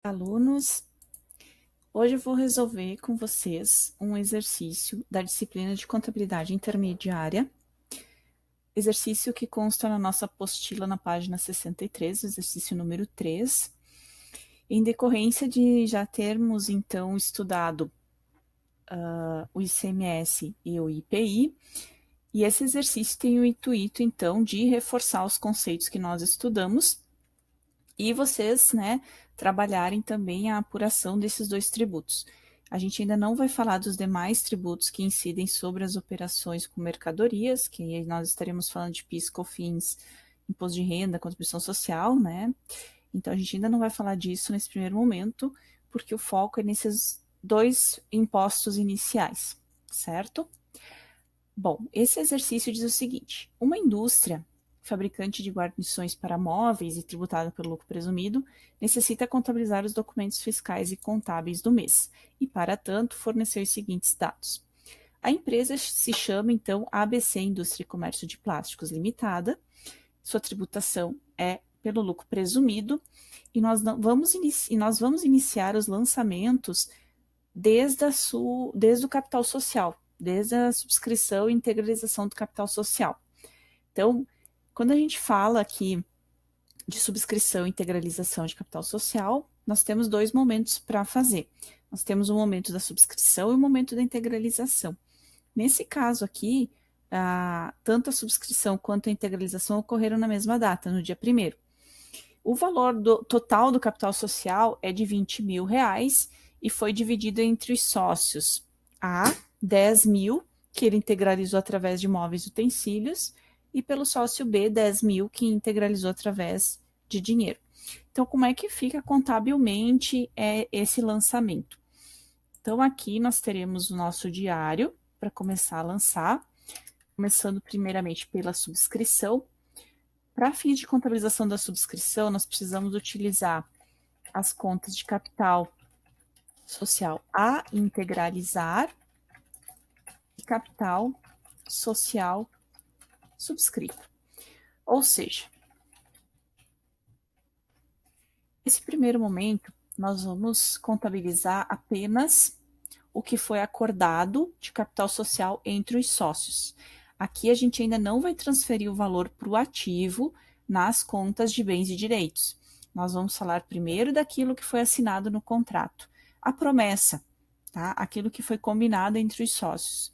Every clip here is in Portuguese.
Alunos, hoje eu vou resolver com vocês um exercício da disciplina de contabilidade intermediária, exercício que consta na nossa apostila na página 63, exercício número 3, em decorrência de já termos então estudado o ICMS e o IPI, e esse exercício tem o intuito então de reforçar os conceitos que nós estudamos e vocês, né, trabalharem também a apuração desses dois tributos. A gente ainda não vai falar dos demais tributos que incidem sobre as operações com mercadorias, que nós estaremos falando de PIS, COFINS, imposto de renda, contribuição social, né? Então a gente ainda não vai falar disso nesse primeiro momento, porque o foco é nesses dois impostos iniciais, certo? Bom, esse exercício diz o seguinte: uma indústria fabricante de guarnições para móveis e tributada pelo lucro presumido, necessita contabilizar os documentos fiscais e contábeis do mês, e, para tanto, fornecer os seguintes dados. A empresa se chama, então, ABC Indústria e Comércio de Plásticos Limitada, sua tributação é pelo lucro presumido, e nós vamos iniciar os lançamentos desde o capital social, desde a subscrição e integralização do capital social. Então, quando a gente fala aqui de subscrição e integralização de capital social, nós temos dois momentos para fazer. Nós temos o momento da subscrição e o momento da integralização. Nesse caso aqui, tanto a subscrição quanto a integralização ocorreram na mesma data, no dia 1º. O valor total do capital social é de R$ 20.000 e foi dividido entre os sócios A, 10.000, que ele integralizou através de móveis e utensílios, e pelo sócio B, 10.000, que integralizou através de dinheiro. Então, como é que fica contabilmente esse lançamento? Então, aqui nós teremos o nosso diário para começar a lançar, começando primeiramente pela subscrição. Para fins de contabilização da subscrição, nós precisamos utilizar as contas de capital social a integralizar e capital social subscrito. Ou seja, nesse primeiro momento, nós vamos contabilizar apenas o que foi acordado de capital social entre os sócios. Aqui a gente ainda não vai transferir o valor para o ativo nas contas de bens e direitos. Nós vamos falar primeiro daquilo que foi assinado no contrato. A promessa, tá? Aquilo que foi combinado entre os sócios.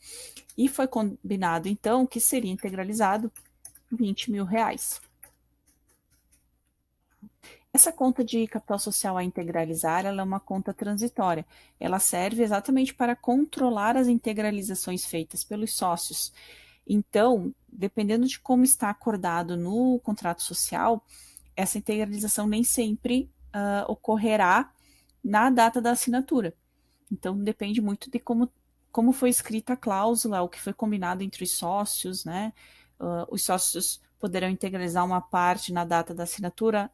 E foi combinado, então, que seria integralizado R$ 20.000. Essa conta de capital social a integralizar, ela é uma conta transitória. Ela serve exatamente para controlar as integralizações feitas pelos sócios. Então, dependendo de como está acordado no contrato social, essa integralização nem sempre ocorrerá na data da assinatura. Então, depende muito de como foi escrita a cláusula, o que foi combinado entre os sócios, né? Os sócios poderão integralizar uma parte na data da assinatura,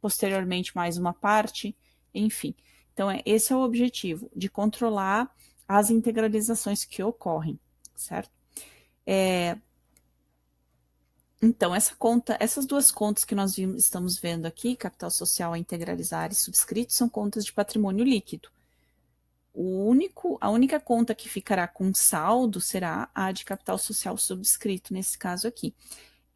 posteriormente mais uma parte, enfim. Então, esse é o objetivo, de controlar as integralizações que ocorrem, certo? Então, essas duas contas que nós estamos vendo aqui, capital social a integralizar e subscrito, são contas de patrimônio líquido. A única conta que ficará com saldo será a de capital social subscrito, nesse caso aqui.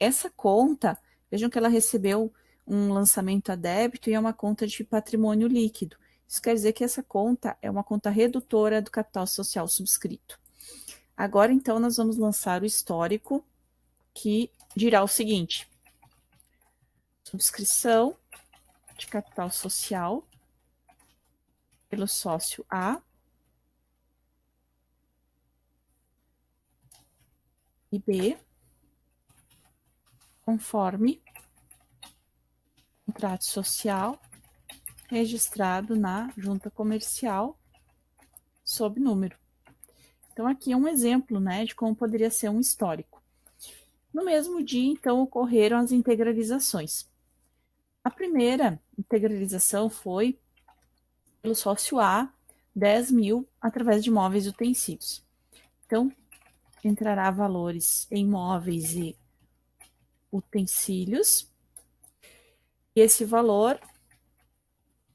Essa conta, vejam que ela recebeu um lançamento a débito e é uma conta de patrimônio líquido. Isso quer dizer que essa conta é uma conta redutora do capital social subscrito. Agora, então, nós vamos lançar o histórico, que dirá o seguinte: subscrição de capital social pelo sócio A e B, conforme contrato social registrado na junta comercial sob número. Então, aqui é um exemplo, né, de como poderia ser um histórico. No mesmo dia, então, ocorreram as integralizações. A primeira integralização foi pelo sócio A, 10.000, através de móveis e utensílios. Então, entrará valores em móveis e utensílios. E esse valor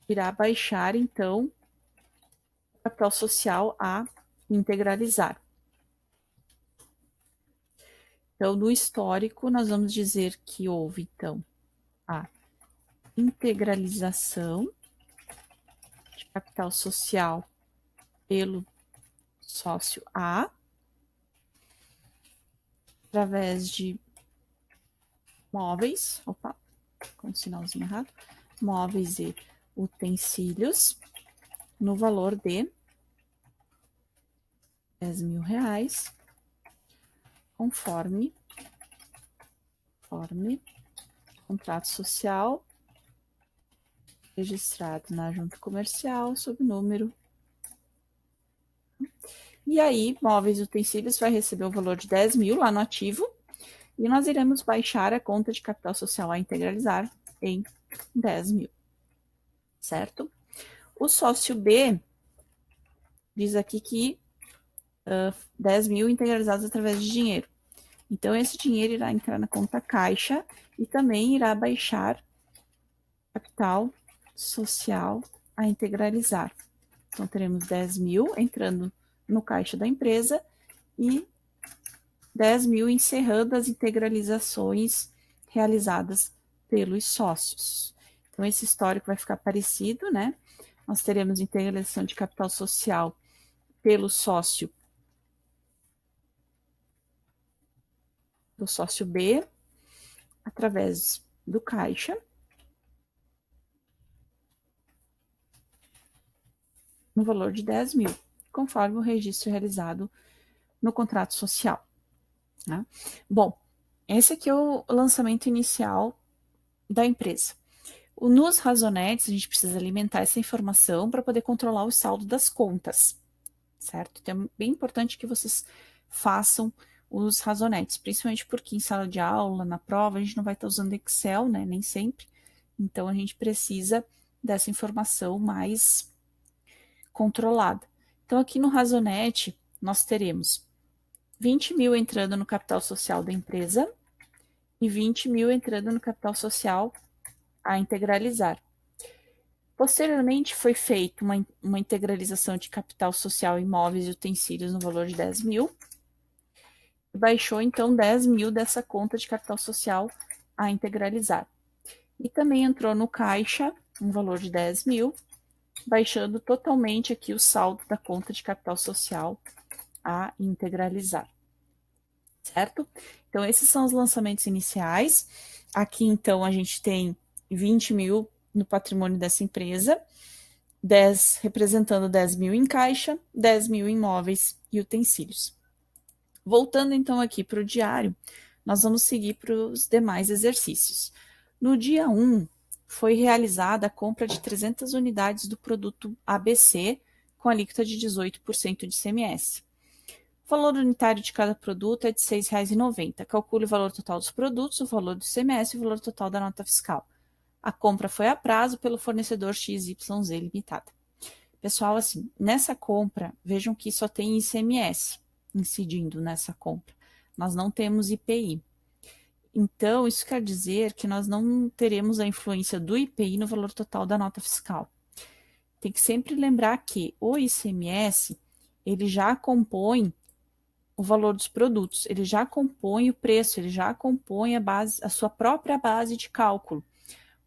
irá baixar, então, o capital social a integralizar. Então, no histórico, nós vamos dizer que houve, então, a integralização de capital social pelo sócio A, através de móveis, com um sinalzinho errado, móveis e utensílios, no valor de R$10.000, conforme contrato social registrado na junta comercial sob número. E aí, móveis e utensílios vai receber o valor de 10.000 lá no ativo, e nós iremos baixar a conta de capital social a integralizar em 10.000, certo? O sócio B diz aqui que 10.000 integralizados através de dinheiro. Então, esse dinheiro irá entrar na conta caixa e também irá baixar capital social a integralizar. Então, teremos 10.000 entrando no caixa da empresa e 10.000 encerrando as integralizações realizadas pelos sócios. Então, esse histórico vai ficar parecido, né? Nós teremos integralização de capital social pelo sócio do sócio B, através do caixa, no valor de 10.000, conforme o registro realizado no contrato social. Né? Bom, esse aqui é o lançamento inicial da empresa. Nos razonetes, a gente precisa alimentar essa informação para poder controlar o saldo das contas, certo? Então, é bem importante que vocês façam os razonetes, principalmente porque em sala de aula, na prova, a gente não vai estar usando Excel, né? Nem sempre. Então, a gente precisa dessa informação mais controlada. Então, aqui no razonete, nós teremos 20.000 entrando no capital social da empresa e 20.000 entrando no capital social a integralizar. Posteriormente, foi feita uma integralização de capital social, imóveis e utensílios no valor de 10.000. Baixou, então, 10.000 dessa conta de capital social a integralizar. E também entrou no caixa um valor de 10.000, baixando totalmente aqui o saldo da conta de capital social a integralizar. Certo? Então, esses são os lançamentos iniciais. Aqui, então, a gente tem 20.000 no patrimônio dessa empresa, representando 10.000 em caixa, 10.000 em móveis e utensílios. Voltando, então, aqui para o diário, nós vamos seguir para os demais exercícios. No dia 1, foi realizada a compra de 300 unidades do produto ABC, com alíquota de 18% de ICMS. O valor unitário de cada produto é de R$ 6,90. Calcule o valor total dos produtos, o valor do ICMS e o valor total da nota fiscal. A compra foi a prazo pelo fornecedor XYZ Limitada. Pessoal, assim, nessa compra, vejam que só tem ICMS incidindo nessa compra. Nós não temos IPI. Então, isso quer dizer que nós não teremos a influência do IPI no valor total da nota fiscal. Tem que sempre lembrar que o ICMS, ele já compõe o valor dos produtos, ele já compõe o preço, ele já compõe a sua própria base de cálculo.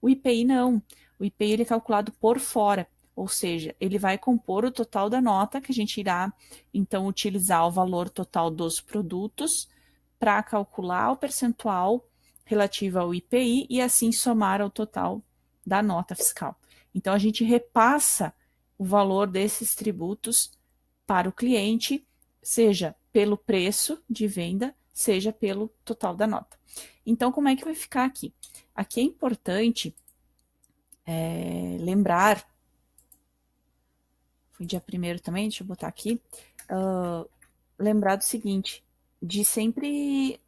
O IPI não. O IPI ele é calculado por fora, ou seja, ele vai compor o total da nota, que a gente irá, então, utilizar o valor total dos produtos para calcular o percentual relativo ao IPI e assim somar ao total da nota fiscal. Então, a gente repassa o valor desses tributos para o cliente, seja pelo preço de venda, seja pelo total da nota. Então, como é que vai ficar aqui? Aqui é importante lembrar, foi dia 1º também, deixa eu botar aqui, lembrar do seguinte, de sempre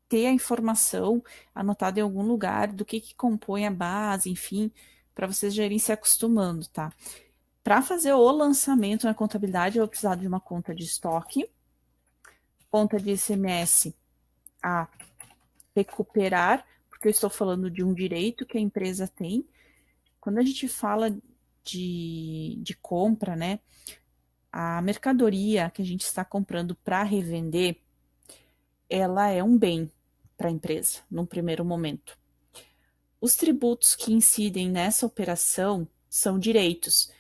ter a informação anotada em algum lugar do que compõe a base, enfim, para vocês já irem se acostumando, tá? Para fazer o lançamento na contabilidade, eu vou precisar de uma conta de estoque, conta de ICMS a recuperar, porque eu estou falando de um direito que a empresa tem, Quando a gente fala de compra, né, a mercadoria que a gente está comprando para revender, ela é um bem para a empresa, num primeiro momento. Os tributos que incidem nessa operação são direitos.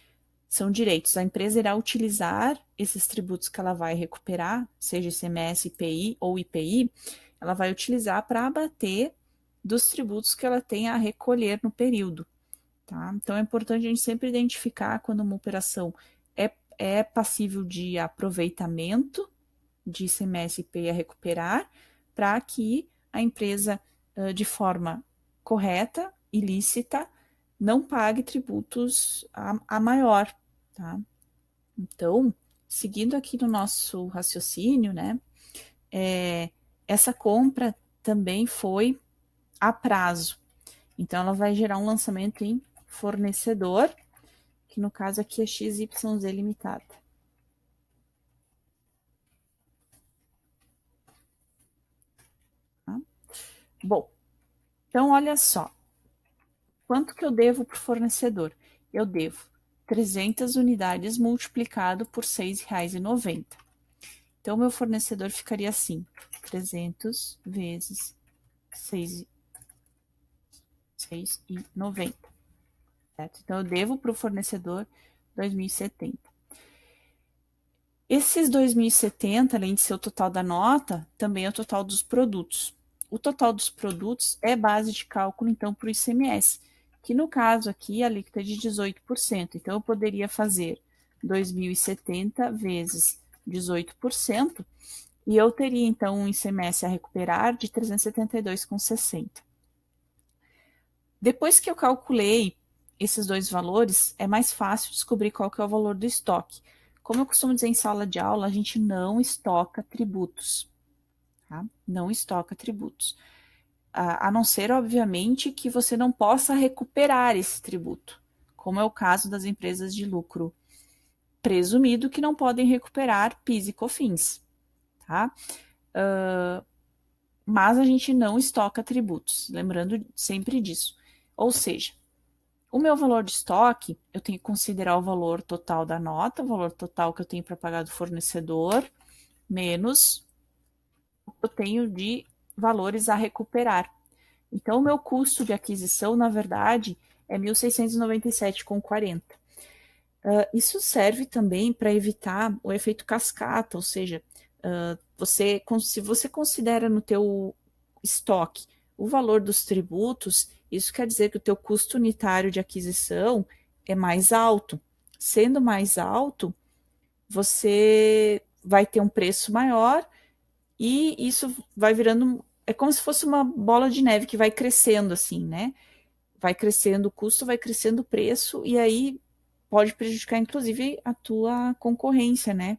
São direitos. A empresa irá utilizar esses tributos que ela vai recuperar, seja ICMS, IPI ou IPI, ela vai utilizar para abater dos tributos que ela tem a recolher no período. Tá? Então é importante a gente sempre identificar quando uma operação é passível de aproveitamento de ICMS e IPI a recuperar, para que a empresa, de forma correta, ilícita, não pague tributos a maior. Tá? Então, seguindo aqui no nosso raciocínio, né, essa compra também foi a prazo. Então, ela vai gerar um lançamento em fornecedor, que no caso aqui é XYZ Limitada. Tá? Bom, então olha só. Quanto que eu devo para o fornecedor? Eu devo 300 unidades multiplicado por R$ 6,90. Então, meu fornecedor ficaria assim, 300 vezes 6,90. Certo? Então, eu devo para o fornecedor 2.070. Esses 2.070, além de ser o total da nota, também é o total dos produtos. O total dos produtos é base de cálculo, então, para o ICMS, que no caso aqui a alíquota é de 18%. Então, eu poderia fazer 2.070 vezes 18%, e eu teria, então, um ICMS a recuperar de 372,60. Depois que eu calculei esses dois valores, é mais fácil descobrir qual que é o valor do estoque. Como eu costumo dizer em sala de aula, a gente não estoca tributos. Tá? Não estoca tributos. A não ser, obviamente, que você não possa recuperar esse tributo, como é o caso das empresas de lucro presumido que não podem recuperar PIS e COFINS. Tá? Mas a gente não estoca tributos, lembrando sempre disso. Ou seja, o meu valor de estoque, eu tenho que considerar o valor total da nota, o valor total que eu tenho para pagar do fornecedor, menos o que eu tenho de valores a recuperar. Então, o meu custo de aquisição, na verdade, é 1.697,40. Isso serve também para evitar o efeito cascata, ou seja, se você considera no teu estoque o valor dos tributos, isso quer dizer que o teu custo unitário de aquisição é mais alto. Sendo mais alto, você vai ter um preço maior e isso vai virando, é como se fosse uma bola de neve que vai crescendo assim, né? Vai crescendo o custo, vai crescendo o preço e aí pode prejudicar inclusive a tua concorrência, né?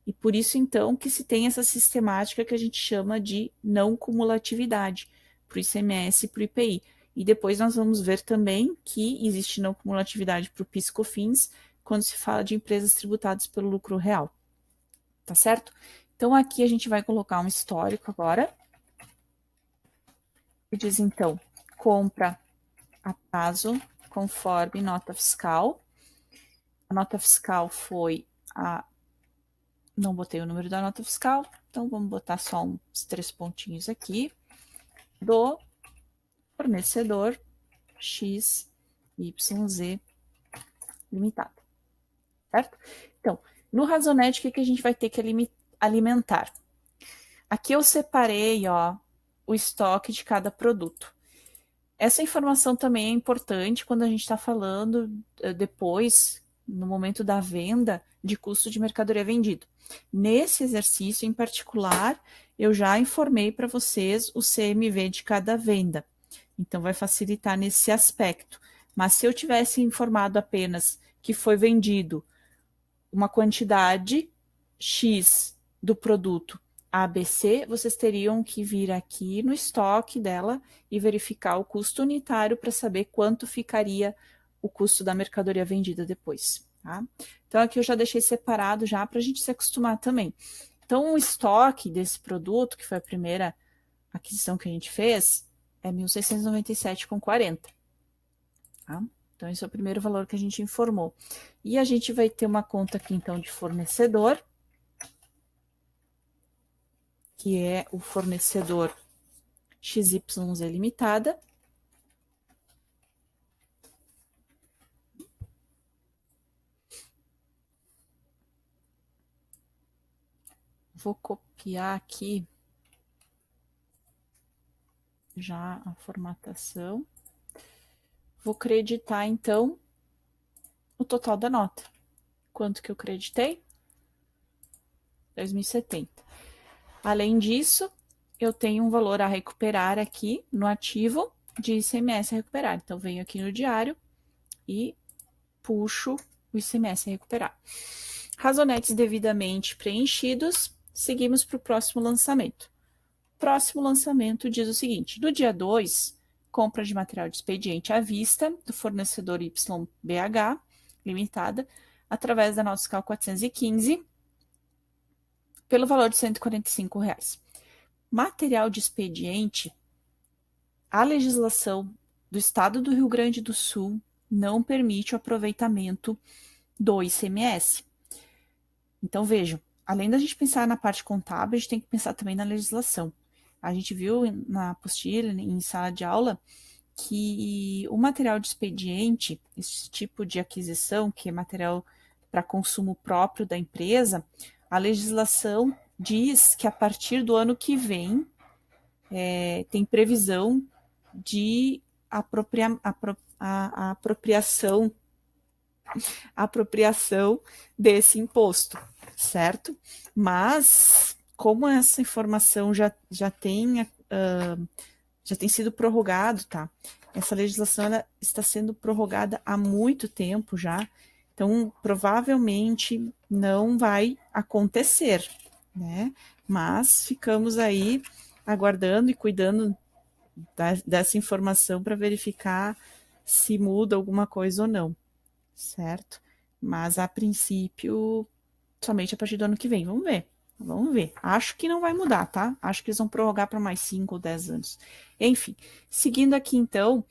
E por isso, então, que se tem essa sistemática que a gente chama de não cumulatividade para o ICMS e para o IPI. E depois nós vamos ver também que existe não cumulatividade para o PIS/COFINS quando se fala de empresas tributadas pelo lucro real. Tá certo? Então, aqui a gente vai colocar um histórico agora. Que diz, então, compra a prazo conforme nota fiscal. A nota fiscal foi a... Não botei o número da nota fiscal, então vamos botar só uns 3 pontinhos aqui. Do fornecedor XYZ limitado, certo? Então, no Razonete, o que a gente vai ter que alimentar? Aqui eu separei, ó, o estoque de cada produto. Essa informação também é importante quando a gente está falando depois, no momento da venda, de custo de mercadoria vendido. Nesse exercício em particular, eu já informei para vocês o CMV de cada venda. Então, vai facilitar nesse aspecto. Mas se eu tivesse informado apenas que foi vendido uma quantidade X do produto ABC, vocês teriam que vir aqui no estoque dela e verificar o custo unitário para saber quanto ficaria o custo da mercadoria vendida depois. Tá? Então, aqui eu já deixei separado já para a gente se acostumar também. Então, o estoque desse produto, que foi a primeira aquisição que a gente fez, é 1.697,40. Tá? Então, esse é o primeiro valor que a gente informou. E a gente vai ter uma conta aqui, então, de fornecedor, que é o fornecedor XYZ Limitada. Vou copiar aqui já a formatação. Vou creditar, então, o total da nota. Quanto que eu creditei? 2.070. Além disso, eu tenho um valor a recuperar aqui no ativo de ICMS a recuperar. Então, venho aqui no diário e puxo o ICMS a recuperar. Razonetes devidamente preenchidos, seguimos para o próximo lançamento. Próximo lançamento diz o seguinte: no dia 2, compra de material de expediente à vista do fornecedor YBH Limitada, através da nota fiscal 415, pelo valor de R$ 145. Material de expediente, a legislação do Estado do Rio Grande do Sul não permite o aproveitamento do ICMS. Então, vejam, além da gente pensar na parte contábil, a gente tem que pensar também na legislação. A gente viu na apostila, em sala de aula, que o material de expediente, esse tipo de aquisição, que é material para consumo próprio da empresa, a legislação diz que a partir do ano que vem tem previsão de apropriação desse imposto, certo? Mas, como essa informação já tem sido prorrogado, tá? Essa legislação ela está sendo prorrogada há muito tempo já, então provavelmente não vai acontecer, né? Mas ficamos aí aguardando e cuidando dessa informação para verificar se muda alguma coisa ou não, certo? Mas a princípio, somente a partir do ano que vem, vamos ver. Vamos ver. Acho que não vai mudar, tá? Acho que eles vão prorrogar para mais 5 ou 10 anos. Enfim, seguindo aqui, então,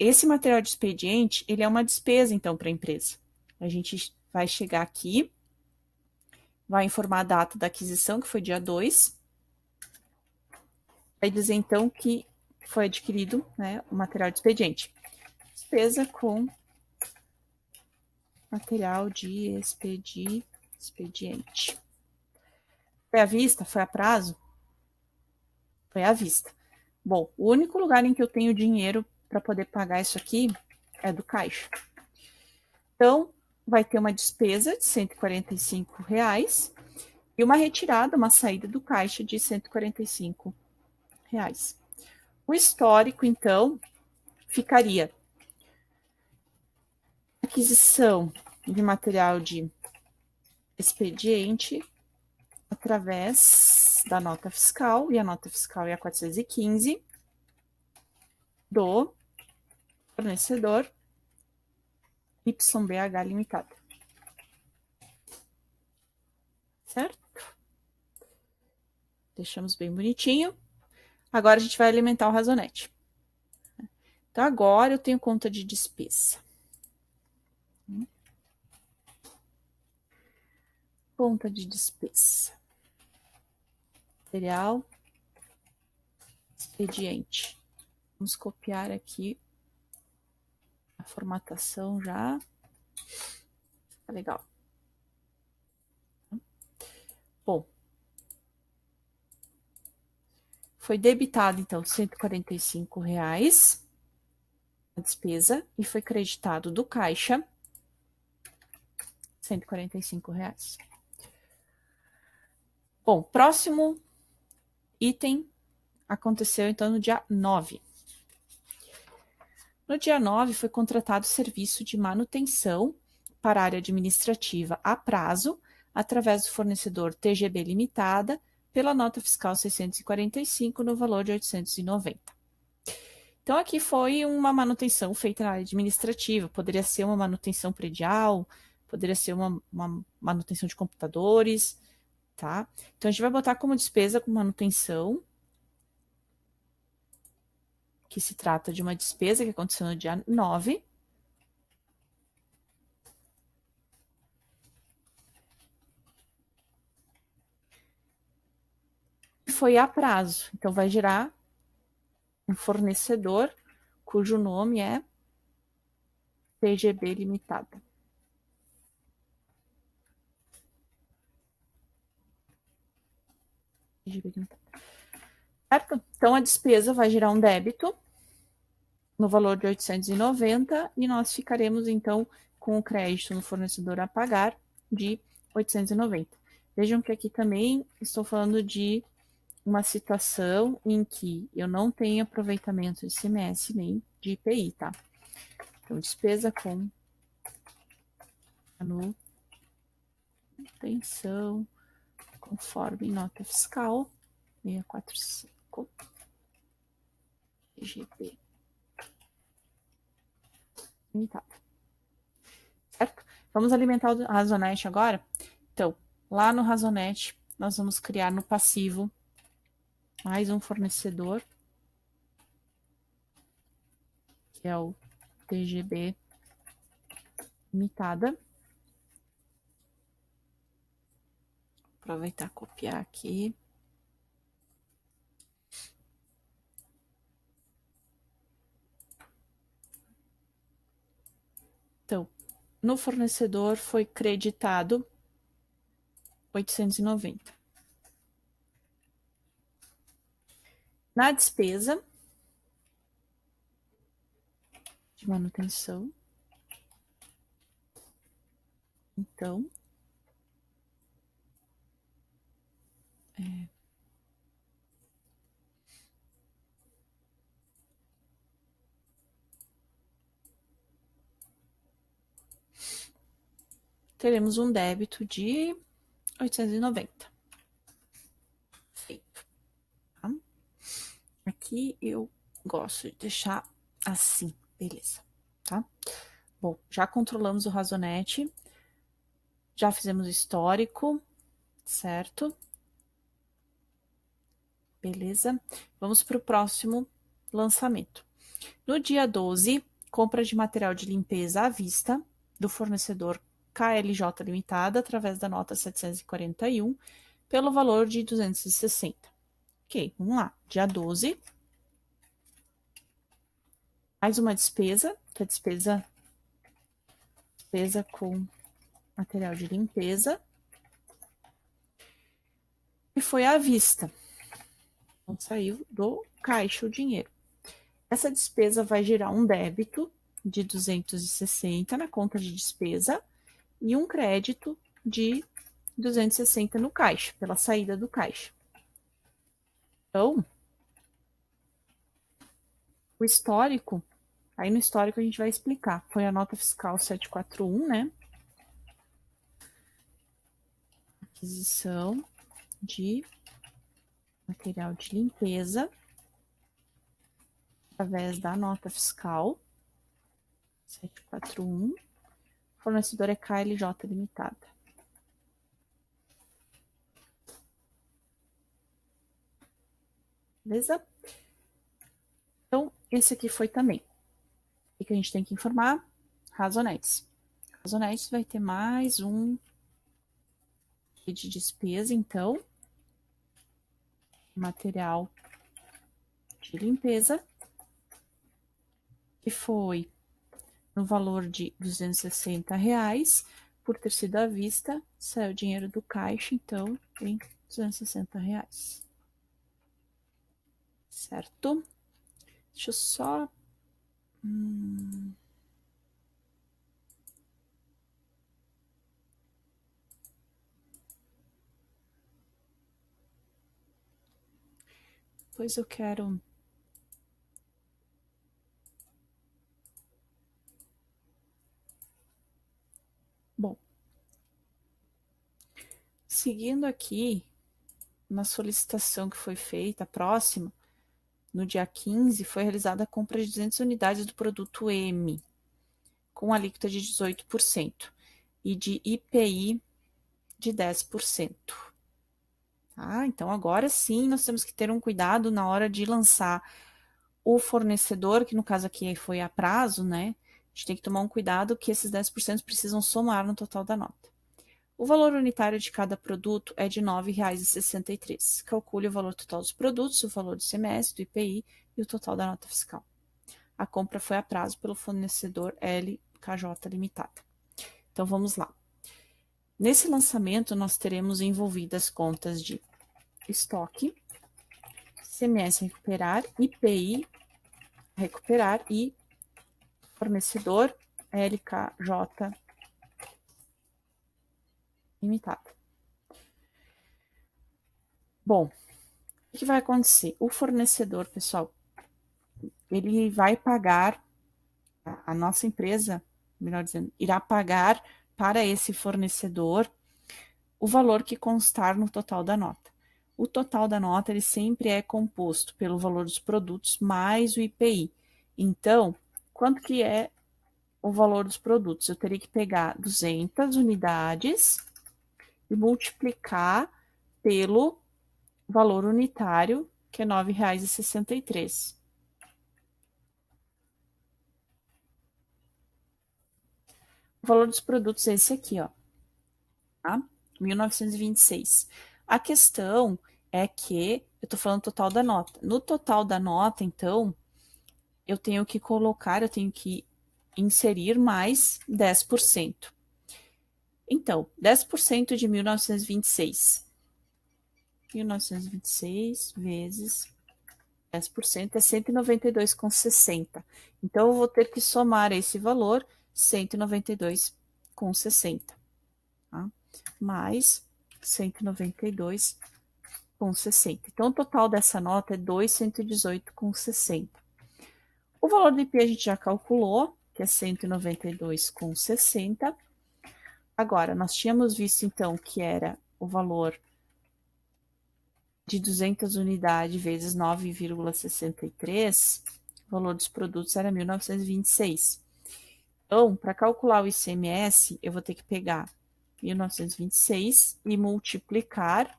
esse material de expediente, ele é uma despesa, então, para a empresa. A gente vai chegar aqui, vai informar a data da aquisição, que foi dia 2. Vai dizer, então, que foi adquirido, né, o material de expediente. Despesa com material de expediente. Foi à vista? Foi a prazo? Foi à vista. Bom, o único lugar em que eu tenho dinheiro para poder pagar isso aqui é do caixa. Então, vai ter uma despesa de R$ 145 e uma retirada, uma saída do caixa de R$ 145. O histórico, então, ficaria aquisição de material de expediente através da nota fiscal, e a nota fiscal é a 415, do fornecedor YBH Limitada. Certo? Deixamos bem bonitinho. Agora a gente vai alimentar o razonete. Então, agora eu tenho conta de despesa. Conta de despesa. Material, expediente. Vamos copiar aqui a formatação já. Tá legal. Bom. Foi debitado, então, R$ 145 a despesa e foi creditado do caixa R$ 145. Bom, próximo item aconteceu, então, no dia 9. No dia 9, foi contratado serviço de manutenção para a área administrativa a prazo, através do fornecedor TGB Limitada, pela nota fiscal 645, no valor de 890. Então, aqui foi uma manutenção feita na área administrativa, poderia ser uma manutenção predial, poderia ser uma manutenção de computadores, tá? Então, a gente vai botar como despesa com manutenção, que se trata de uma despesa que aconteceu no dia 9, foi a prazo. Então, vai gerar um fornecedor cujo nome é TGB Limitada. Certo? Então, a despesa vai gerar um débito no valor de 890 e nós ficaremos, então, com o crédito no fornecedor a pagar de 890. Vejam que aqui também estou falando de uma situação em que eu não tenho aproveitamento de ICMS nem de IPI, tá? Então, despesa com manutenção conforme nota fiscal 645 GB limitado. Certo? Vamos alimentar o Razonete agora? Então, lá no Razonete, nós vamos criar no passivo mais um fornecedor, que é o TGB Limitada. Aproveitar e copiar aqui. Então, no fornecedor foi creditado 890. Na despesa de manutenção, então, teremos um débito de 890. Feito. Tá? Aqui eu gosto de deixar assim, beleza, tá? Bom, já controlamos o Razonete, já fizemos o histórico, certo? Beleza? Vamos para o próximo lançamento. No dia 12, compra de material de limpeza à vista do fornecedor KLJ Limitada, através da nota 741, pelo valor de 260. Ok, vamos lá. Dia 12. Mais uma despesa, que é despesa com material de limpeza. E foi à vista. Então, saiu do caixa o dinheiro. Essa despesa vai gerar um débito de 260 na conta de despesa e um crédito de 260 no caixa, pela saída do caixa. Então, o histórico, aí no histórico a gente vai explicar. Foi a nota fiscal 741, né? Aquisição de material de limpeza através da nota fiscal 741, fornecedor é KLJ Limitada. Beleza? Então, esse aqui foi também. O que a gente tem que informar? Razonetes. Razonetes vai ter mais um de despesa, então, material de limpeza, que foi no valor de R$260, por ter sido à vista, saiu o dinheiro do caixa, então tem R$260. Certo? Deixa eu só... Depois eu quero... Bom, seguindo aqui, na solicitação que foi feita, próxima, no dia 15, foi realizada a compra de 200 unidades do produto M, com alíquota de 18% e de IPI de 10%. Tá? Então, agora sim, nós temos que ter um cuidado na hora de lançar o fornecedor, que no caso aqui foi a prazo, né? A gente tem que tomar um cuidado que esses 10% precisam somar no total da nota. O valor unitário de cada produto é de R$ 9,63. Calcule o valor total dos produtos, o valor do ICMS, do IPI e o total da nota fiscal. A compra foi a prazo pelo fornecedor LKJ Limitada. Então, vamos lá. Nesse lançamento, nós teremos envolvidas contas de estoque, ICMS recuperar, IPI recuperar e fornecedor LKJ Limitada. Bom, o que vai acontecer? O fornecedor, pessoal, ele vai pagar, a nossa empresa, melhor dizendo, irá pagar para esse fornecedor o valor que constar no total da nota. O total da nota, ele sempre é composto pelo valor dos produtos mais o IPI. Então, quanto que é o valor dos produtos? Eu teria que pegar 200 unidades e multiplicar pelo valor unitário, que é R$ 9,63. O valor dos produtos é esse aqui, ó, tá? 1926. A questão é que eu tô falando total da nota. No total da nota, então, eu tenho que inserir mais 10%. Então, 10% de 1926. 1926 vezes 10% é 192,60. Então, eu vou ter que somar esse valor, 192,60, tá? Mais 192,60. Então, o total dessa nota é 218,60. O valor do IP a gente já calculou, que é 192,60. Agora, nós tínhamos visto, então, que era o valor de 200 unidades vezes 9,63, o valor dos produtos era 1.926. Então, para calcular o ICMS, eu vou ter que pegar 1.926 e multiplicar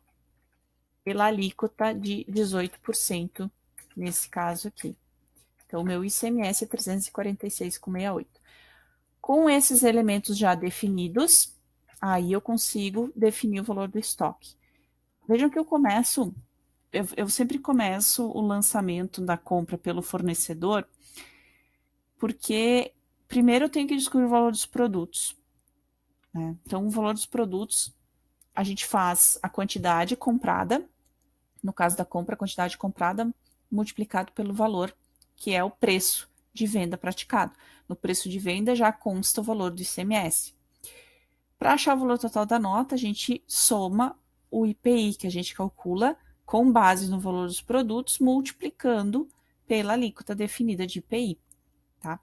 pela alíquota de 18%, nesse caso aqui. Então, o meu ICMS é 346,68. Com esses elementos já definidos, aí eu consigo definir o valor do estoque. Vejam que eu sempre começo o lançamento da compra pelo fornecedor, porque primeiro eu tenho que descobrir o valor dos produtos, né? Então, o valor dos produtos, a gente faz a quantidade comprada, no caso da compra, a quantidade comprada multiplicado pelo valor, que é o preço de venda praticado. No preço de venda já consta o valor do ICMS. Para achar o valor total da nota, a gente soma o IPI, que a gente calcula com base no valor dos produtos, multiplicando pela alíquota definida de IPI, tá?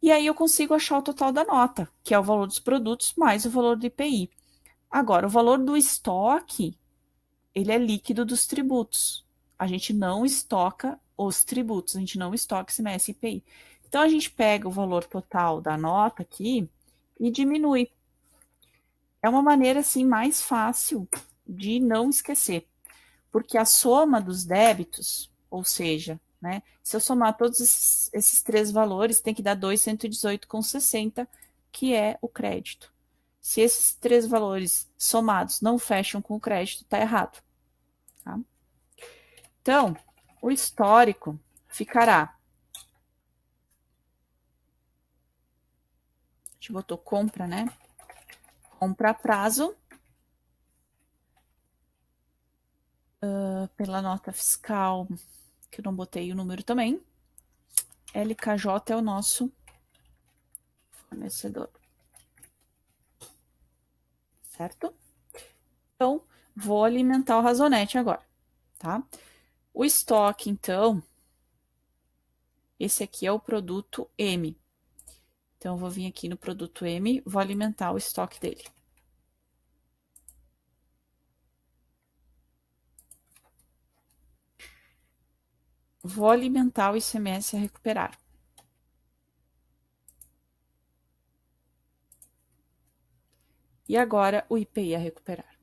E aí eu consigo achar o total da nota, que é o valor dos produtos mais o valor do IPI. Agora, o valor do estoque, ele é líquido dos tributos. A gente não estoca os tributos, a gente não estoca ICMS e IPI. Então, a gente pega o valor total da nota aqui e diminui. É uma maneira, assim, mais fácil de não esquecer, porque a soma dos débitos, ou seja, né, se eu somar todos esses três valores, tem que dar 218,60, que é o crédito. Se esses três valores somados não fecham com o crédito, tá errado, tá? Então, o histórico ficará. A gente botou compra, né? Compra a prazo. Pela nota fiscal, que eu não botei o número também. LKJ é o nosso fornecedor. Certo? Então, vou alimentar o Razonete agora, tá? O estoque, então, esse aqui é o produto M. Então, eu vou vir aqui no produto M, vou alimentar o estoque dele. Vou alimentar o ICMS a recuperar. E agora o IPI a recuperar.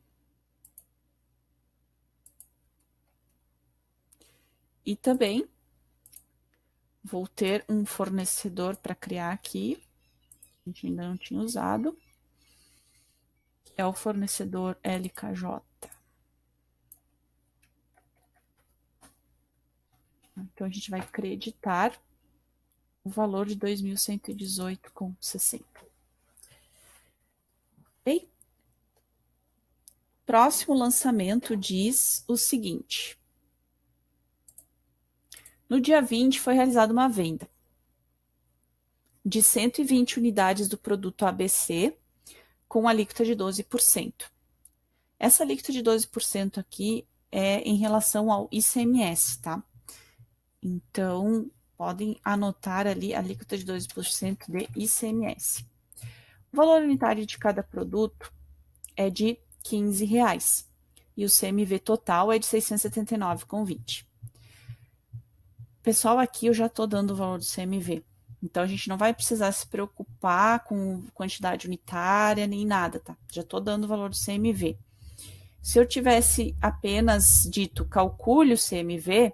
E também vou ter um fornecedor para criar aqui, que a gente ainda não tinha usado, que é o fornecedor LKJ. Então, a gente vai creditar o valor de 2.118,60. Ok? Próximo lançamento diz o seguinte. No dia 20 foi realizada uma venda de 120 unidades do produto ABC com alíquota de 12%. Essa alíquota de 12% aqui é em relação ao ICMS, tá? Então, podem anotar ali a alíquota de 12% de ICMS. O valor unitário de cada produto é de R$15 e o CMV total é de 679,20. Pessoal, aqui eu já estou dando o valor do CMV. Então, a gente não vai precisar se preocupar com quantidade unitária nem nada, tá? Já estou dando o valor do CMV. Se eu tivesse apenas dito calcule o CMV,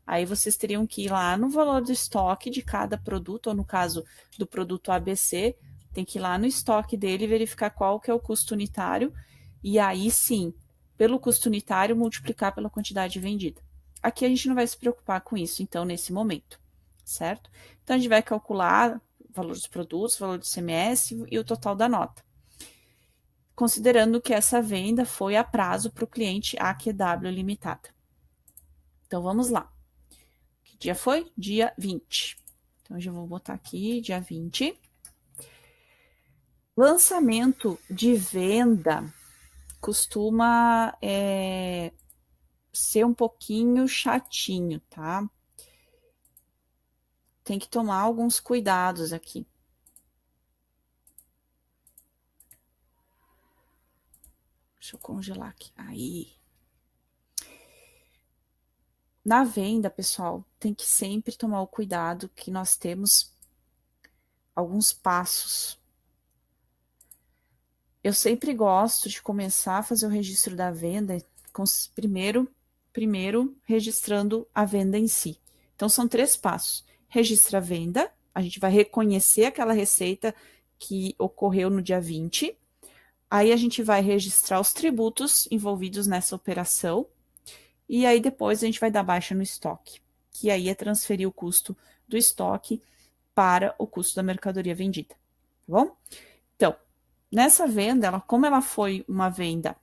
aí vocês teriam que ir lá no valor do estoque de cada produto, ou no caso do produto ABC, tem que ir lá no estoque dele e verificar qual que é o custo unitário, e aí sim, pelo custo unitário, multiplicar pela quantidade vendida. Aqui a gente não vai se preocupar com isso, então, nesse momento, certo? Então, a gente vai calcular o valor dos produtos, o valor do ICMS e o total da nota, considerando que essa venda foi a prazo para o cliente AQW Limitada. Então, vamos lá. Que dia foi? Dia 20. Então, eu já vou botar aqui, dia 20. Lançamento de venda costuma ser um pouquinho chatinho, tá? Tem que tomar alguns cuidados aqui. Deixa eu congelar aqui. Aí. Na venda, pessoal, tem que sempre tomar o cuidado que nós temos alguns passos. Eu sempre gosto de começar a fazer o registro da venda primeiro registrando a venda em si. Então, são 3 passos. Registra a venda, a gente vai reconhecer aquela receita que ocorreu no dia 20. Aí, a gente vai registrar os tributos envolvidos nessa operação. E aí, depois, a gente vai dar baixa no estoque, que aí é transferir o custo do estoque para o custo da mercadoria vendida. Tá bom? Então, nessa venda, como ela foi uma venda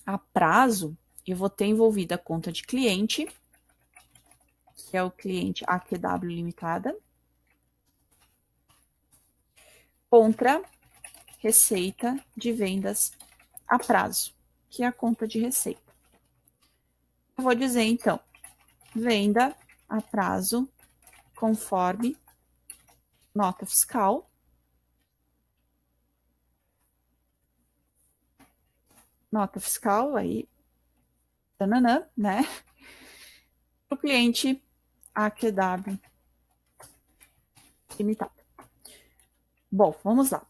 a prazo, eu vou ter envolvida a conta de cliente, que é o cliente AQW Limitada, contra receita de vendas a prazo, que é a conta de receita. Eu vou dizer, então, venda a prazo conforme nota fiscal, aí, tananã, né? Para o cliente AQW Limitada. Bom, vamos lá.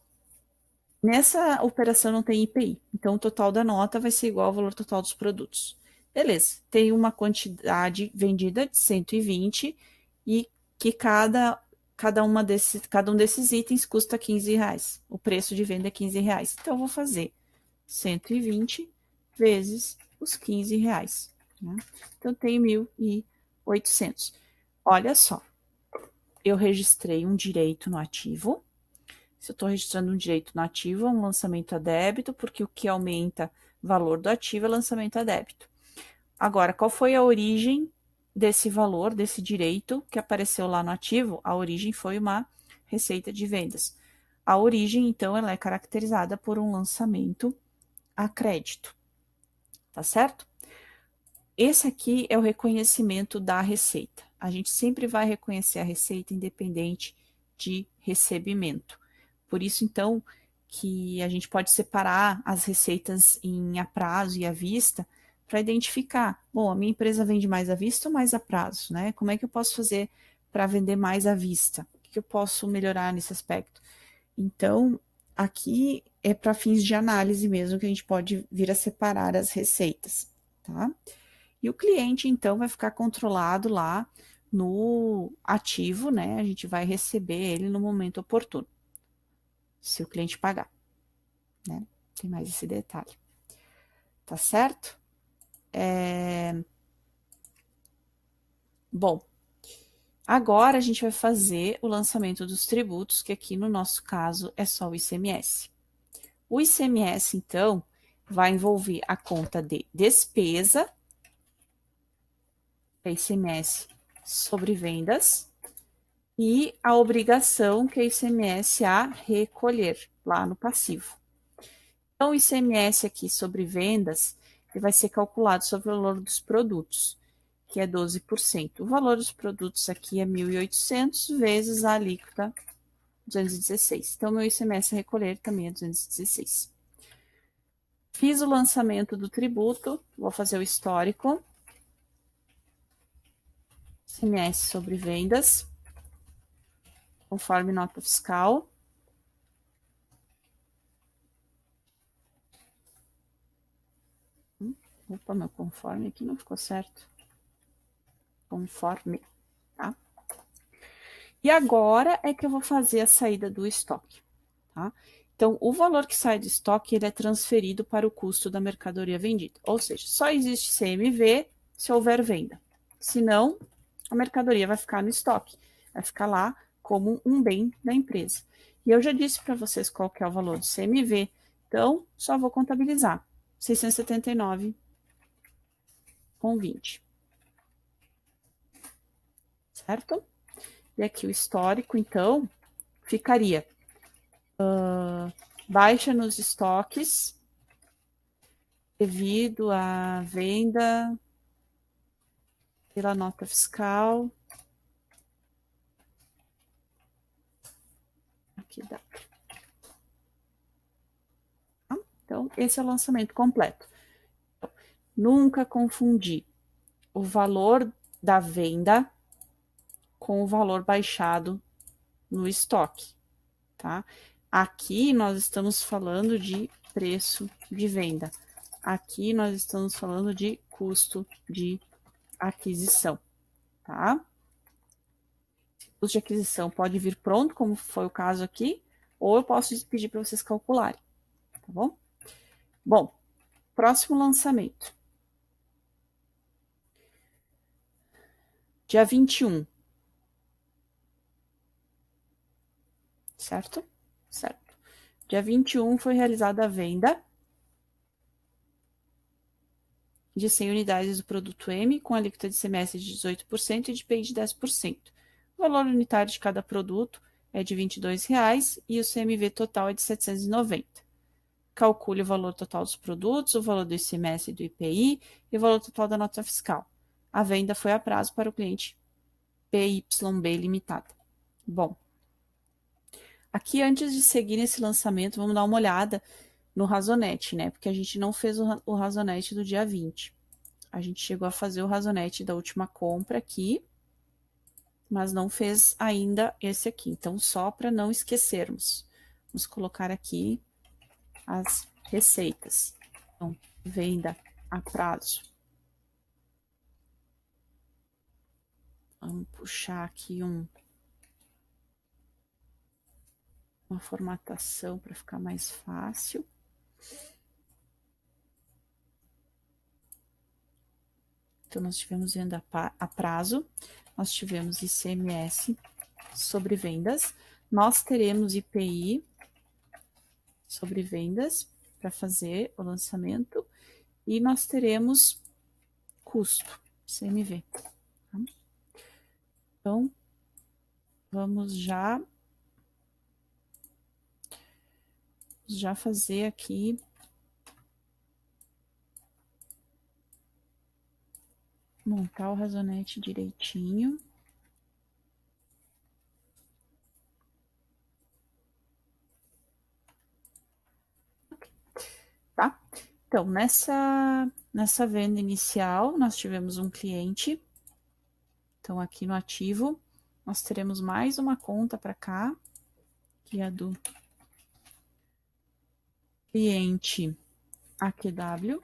Nessa operação não tem IPI, então o total da nota vai ser igual ao valor total dos produtos. Beleza, tem uma quantidade vendida de 120 e que cada um desses itens custa R$15. O preço de venda é R$15. Então, eu vou fazer 120 vezes os R$15. Né? Então, tem 1.800. Olha só, eu registrei um direito no ativo. Se eu estou registrando um direito no ativo, é um lançamento a débito, porque o que aumenta o valor do ativo é lançamento a débito. Agora, qual foi a origem desse valor, desse direito que apareceu lá no ativo? A origem foi uma receita de vendas. A origem, então, ela é caracterizada por um lançamento a crédito. Tá certo? Esse aqui é o reconhecimento da receita. A gente sempre vai reconhecer a receita independente de recebimento. Por isso, então, que a gente pode separar as receitas em a prazo e à vista para identificar, bom, a minha empresa vende mais à vista ou mais a prazo, né? Como é que eu posso fazer para vender mais à vista? O que eu posso melhorar nesse aspecto? Então, aqui é para fins de análise mesmo que a gente pode vir a separar as receitas, tá? E o cliente, então, vai ficar controlado lá no ativo, né? A gente vai receber ele no momento oportuno, se o cliente pagar, né? Tem mais esse detalhe. Tá certo? Bom, agora a gente vai fazer o lançamento dos tributos, que aqui no nosso caso é só o ICMS. O ICMS, então, vai envolver a conta de despesa, que é ICMS sobre vendas, e a obrigação, que é ICMS a recolher, lá no passivo. Então, o ICMS aqui sobre vendas, ele vai ser calculado sobre o valor dos produtos, que é 12%. O valor dos produtos aqui é 1.800 vezes a alíquota 216. Então, meu ICMS a recolher também é 216. Fiz o lançamento do tributo, vou fazer o histórico. ICMS sobre vendas, conforme nota fiscal. Opa, meu conforme aqui não ficou certo. Conforme, tá? E agora é que eu vou fazer a saída do estoque, tá? Então, o valor que sai do estoque, ele é transferido para o custo da mercadoria vendida. Ou seja, só existe CMV se houver venda. Senão, a mercadoria vai ficar no estoque. Vai ficar lá como um bem da empresa. E eu já disse para vocês qual que é o valor do CMV. Então, só vou contabilizar. 679,20. Certo? E aqui o histórico, então, ficaria baixa nos estoques devido à venda pela nota fiscal. Aqui dá. Então, esse é o lançamento completo. Nunca confundir o valor da venda com o valor baixado no estoque, tá? Aqui nós estamos falando de preço de venda. Aqui nós estamos falando de custo de aquisição, tá? O custo de aquisição pode vir pronto, como foi o caso aqui, ou eu posso pedir para vocês calcularem, tá bom? Bom, próximo lançamento. Dia 21. Certo? Certo. Dia 21 foi realizada a venda de 100 unidades do produto M, com alíquota de ICMS de 18% e de IPI de 10%. O valor unitário de cada produto é de R$ 22,00 e o CMV total é de 790. Calcule o valor total dos produtos, o valor do ICMS e do IPI e o valor total da nota fiscal. A venda foi a prazo para o cliente PYB Limitada. Bom, aqui antes de seguir nesse lançamento, vamos dar uma olhada no Razonete, né? Porque a gente não fez o Razonete do dia 20. A gente chegou a fazer o Razonete da última compra aqui, mas não fez ainda esse aqui. Então, só para não esquecermos, vamos colocar aqui as receitas. Então, venda a prazo. Vamos puxar aqui uma formatação para ficar mais fácil. Então, nós tivemos venda a prazo, nós tivemos ICMS sobre vendas, nós teremos IPI sobre vendas para fazer o lançamento e nós teremos custo, CMV. Tá? Então, vamos já fazer aqui montar o Razonete direitinho. Tá? Então, nessa venda inicial, nós tivemos um cliente. Então, aqui no ativo, nós teremos mais uma conta para cá, que é a do cliente AQW,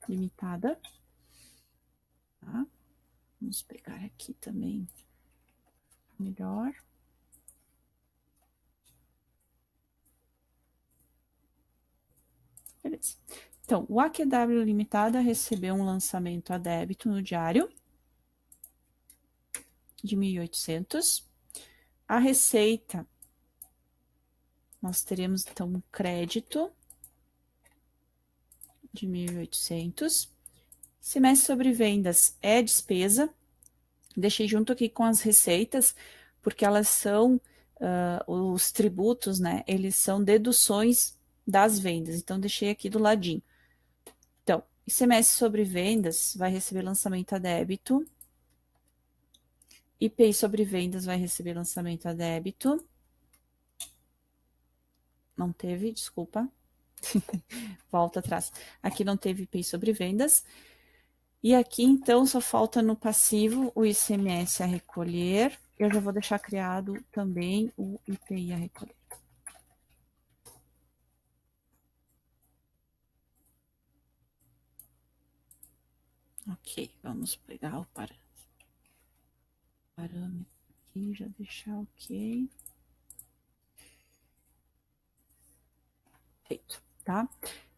limitada. Tá? Vamos pegar aqui também melhor. Beleza. Então, o AQW Limitada recebeu um lançamento a débito no diário de 1.800. A receita, nós teremos, então, um crédito de 1.800. Semestre sobre vendas é despesa. Deixei junto aqui com as receitas, porque elas são, os tributos, né? Eles são deduções das vendas. Então, deixei aqui do ladinho. Então, ICMS sobre vendas vai receber lançamento a débito. IPI sobre vendas vai receber lançamento a débito. Não teve, desculpa. Volta atrás. Aqui não teve IPI sobre vendas. E aqui, então, só falta no passivo o ICMS a recolher. Eu já vou deixar criado também o IPI a recolher. Ok, vamos pegar o parâmetro aqui, já deixar ok. Feito, tá?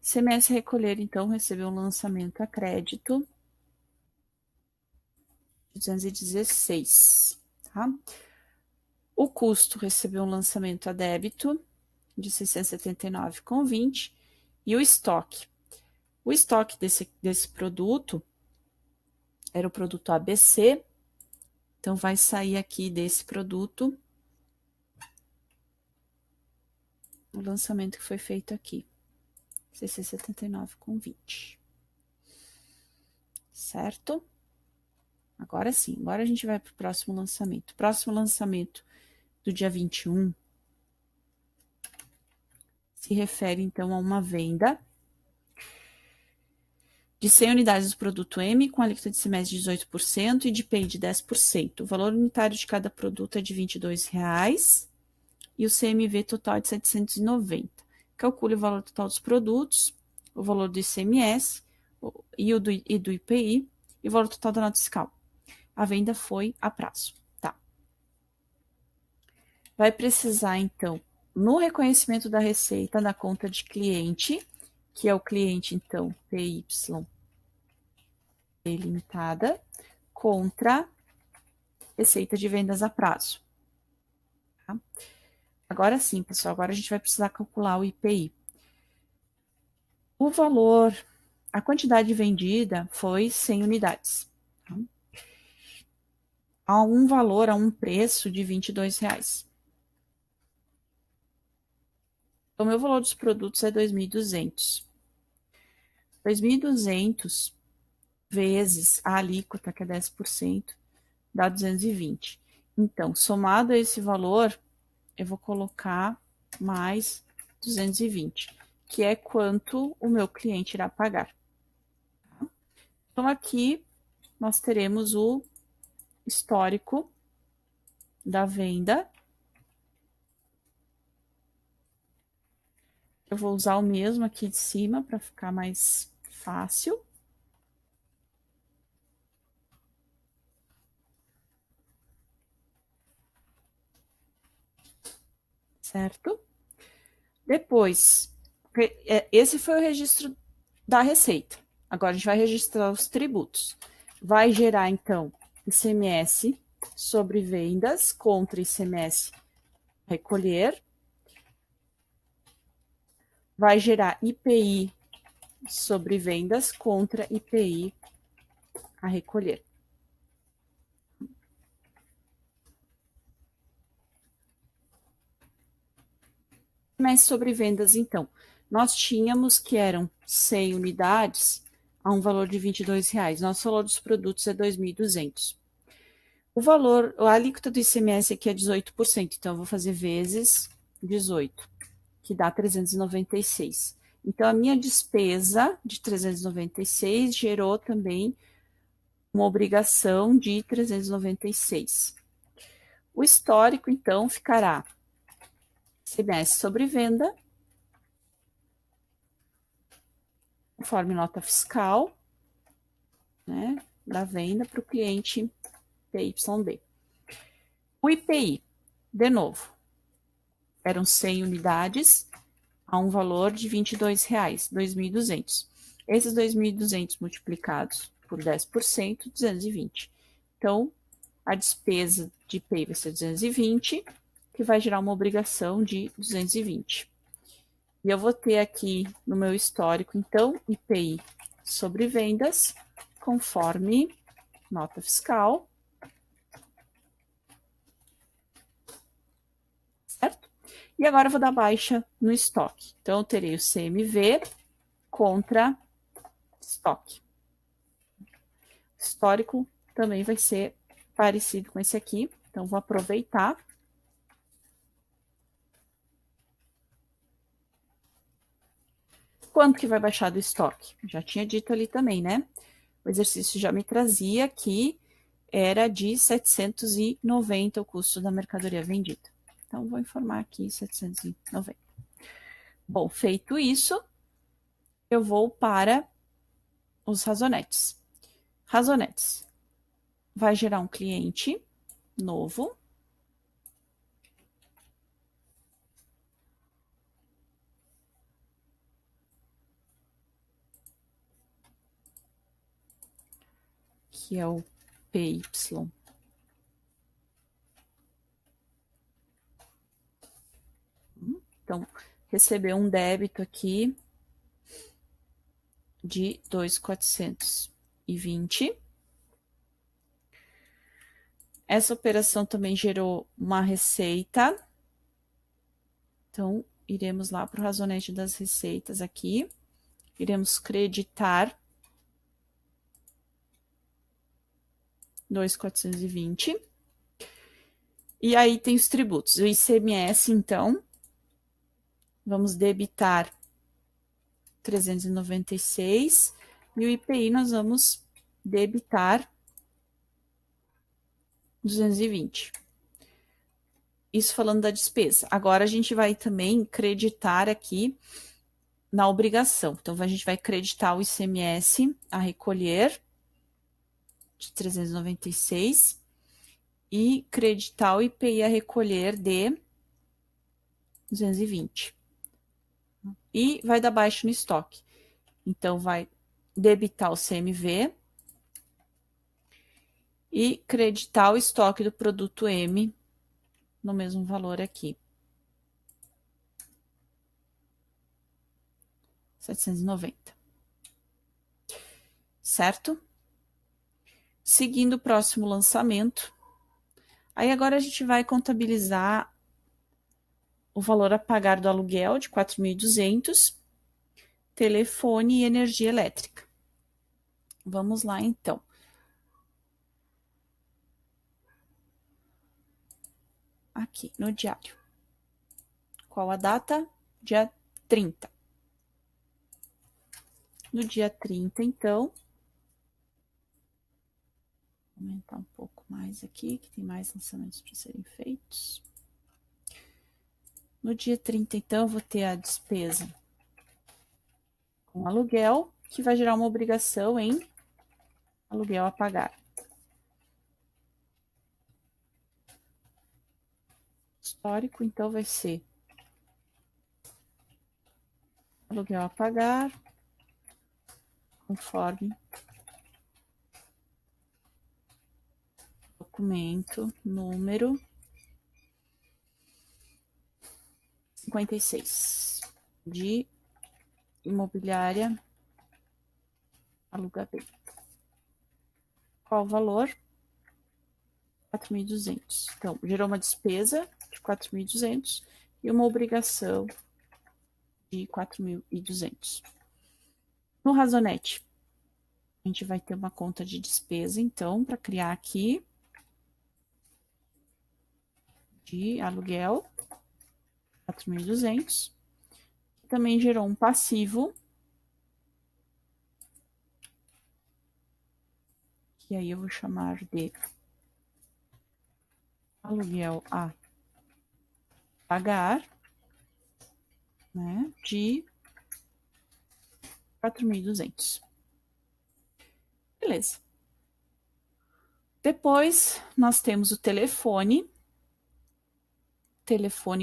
ICMS a recolher, então, recebeu um lançamento a crédito de 216, tá? O custo recebeu um lançamento a débito de 679,20 e o estoque. O estoque desse produto era o produto ABC, então vai sair aqui desse produto o lançamento que foi feito aqui, 679,20. Certo? Agora sim, agora a gente vai para o próximo lançamento. Próximo lançamento do dia 21 se refere, então, a uma venda de 100 unidades do produto M com alíquota de ICMS de 18% e de IPI de 10%. O valor unitário de cada produto é de R$ 22,00 e o CMV total é de 790. Calcule o valor total dos produtos, o valor do ICMS e do IPI e o valor total da nota fiscal. A venda foi a prazo, tá? Vai precisar, então, no reconhecimento da receita da conta de cliente, que é o cliente, então, PY limitada, contra receita de vendas a prazo. Tá? Agora sim, pessoal, agora a gente vai precisar calcular o IPI. O valor, a quantidade vendida foi 100 unidades. Tá? A um valor, a um preço de R$ 22,00. O meu valor dos produtos é 2.200. 2.200 vezes a alíquota, que é 10%, dá 220. Então, somado a esse valor, eu vou colocar mais 220, que é quanto o meu cliente irá pagar. Então, aqui nós teremos o histórico da venda. Eu vou usar o mesmo aqui de cima para ficar mais fácil. Certo? Depois, esse foi o registro da receita. Agora a gente vai registrar os tributos. Vai gerar, então, ICMS sobre vendas contra ICMS recolher. Vai gerar IPI sobre vendas contra IPI a recolher. Mas sobre vendas, então, nós tínhamos que eram 100 unidades a um valor de R$ 22,00. Nosso valor dos produtos é 2.200. O valor, a alíquota do ICMS aqui é 18%, então eu vou fazer vezes 18, que dá 396. Então, a minha despesa de 396 gerou também uma obrigação de 396. O histórico, então, ficará ICMS sobre venda, conforme nota fiscal, né, da venda para o cliente PYD. O IPI, de novo, eram 100 unidades a um valor de R$ 22,00, 2.200. Esses 2.200 multiplicados por 10%, 220. Então, a despesa de IPI vai ser 220, que vai gerar uma obrigação de 220. E eu vou ter aqui no meu histórico, então, IPI sobre vendas, conforme nota fiscal, certo? E agora eu vou dar baixa no estoque. Então, eu terei o CMV contra estoque. Histórico também vai ser parecido com esse aqui. Então, vou aproveitar. Quanto que vai baixar do estoque? Já tinha dito ali também, né? O exercício já me trazia que era de 790 o custo da mercadoria vendida. Então, vou informar aqui 790. Bom, feito isso, eu vou para os razonetes. Razonetes. Vai gerar um cliente novo. Que é o PY. Então, recebeu um débito aqui de 2.420. Essa operação também gerou uma receita. Então, iremos lá para o razonete das receitas aqui. Iremos creditar 2.420. E aí tem os tributos. O ICMS, então, vamos debitar 396. E o IPI nós vamos debitar 220. Isso falando da despesa. Agora a gente vai também creditar aqui na obrigação. Então, a gente vai creditar o ICMS a recolher de 396 e creditar o IPI a recolher de 220. E vai dar baixo no estoque. Então, vai debitar o CMV e creditar o estoque do produto M no mesmo valor aqui. 790. Certo? Seguindo o próximo lançamento. Aí agora a gente vai contabilizar o valor a pagar do aluguel de 4.200, telefone e energia elétrica. Vamos lá, então. Aqui, no diário. Qual a data? Dia 30. No dia 30, então, vou aumentar um pouco mais aqui, que tem mais lançamentos para serem feitos. No dia 30, então, eu vou ter a despesa com aluguel, que vai gerar uma obrigação em aluguel a pagar. Histórico, então, vai ser aluguel a pagar, conforme documento número 56 de imobiliária aluga B. Qual o valor? 4.200. Então, gerou uma despesa de 4.200 e uma obrigação de 4.200. No razonete, a gente vai ter uma conta de despesa, então, para criar aqui de aluguel, 4.200. Também gerou um passivo, que aí eu vou chamar de aluguel a pagar, né, de 4.200. Beleza. Depois, nós temos o telefone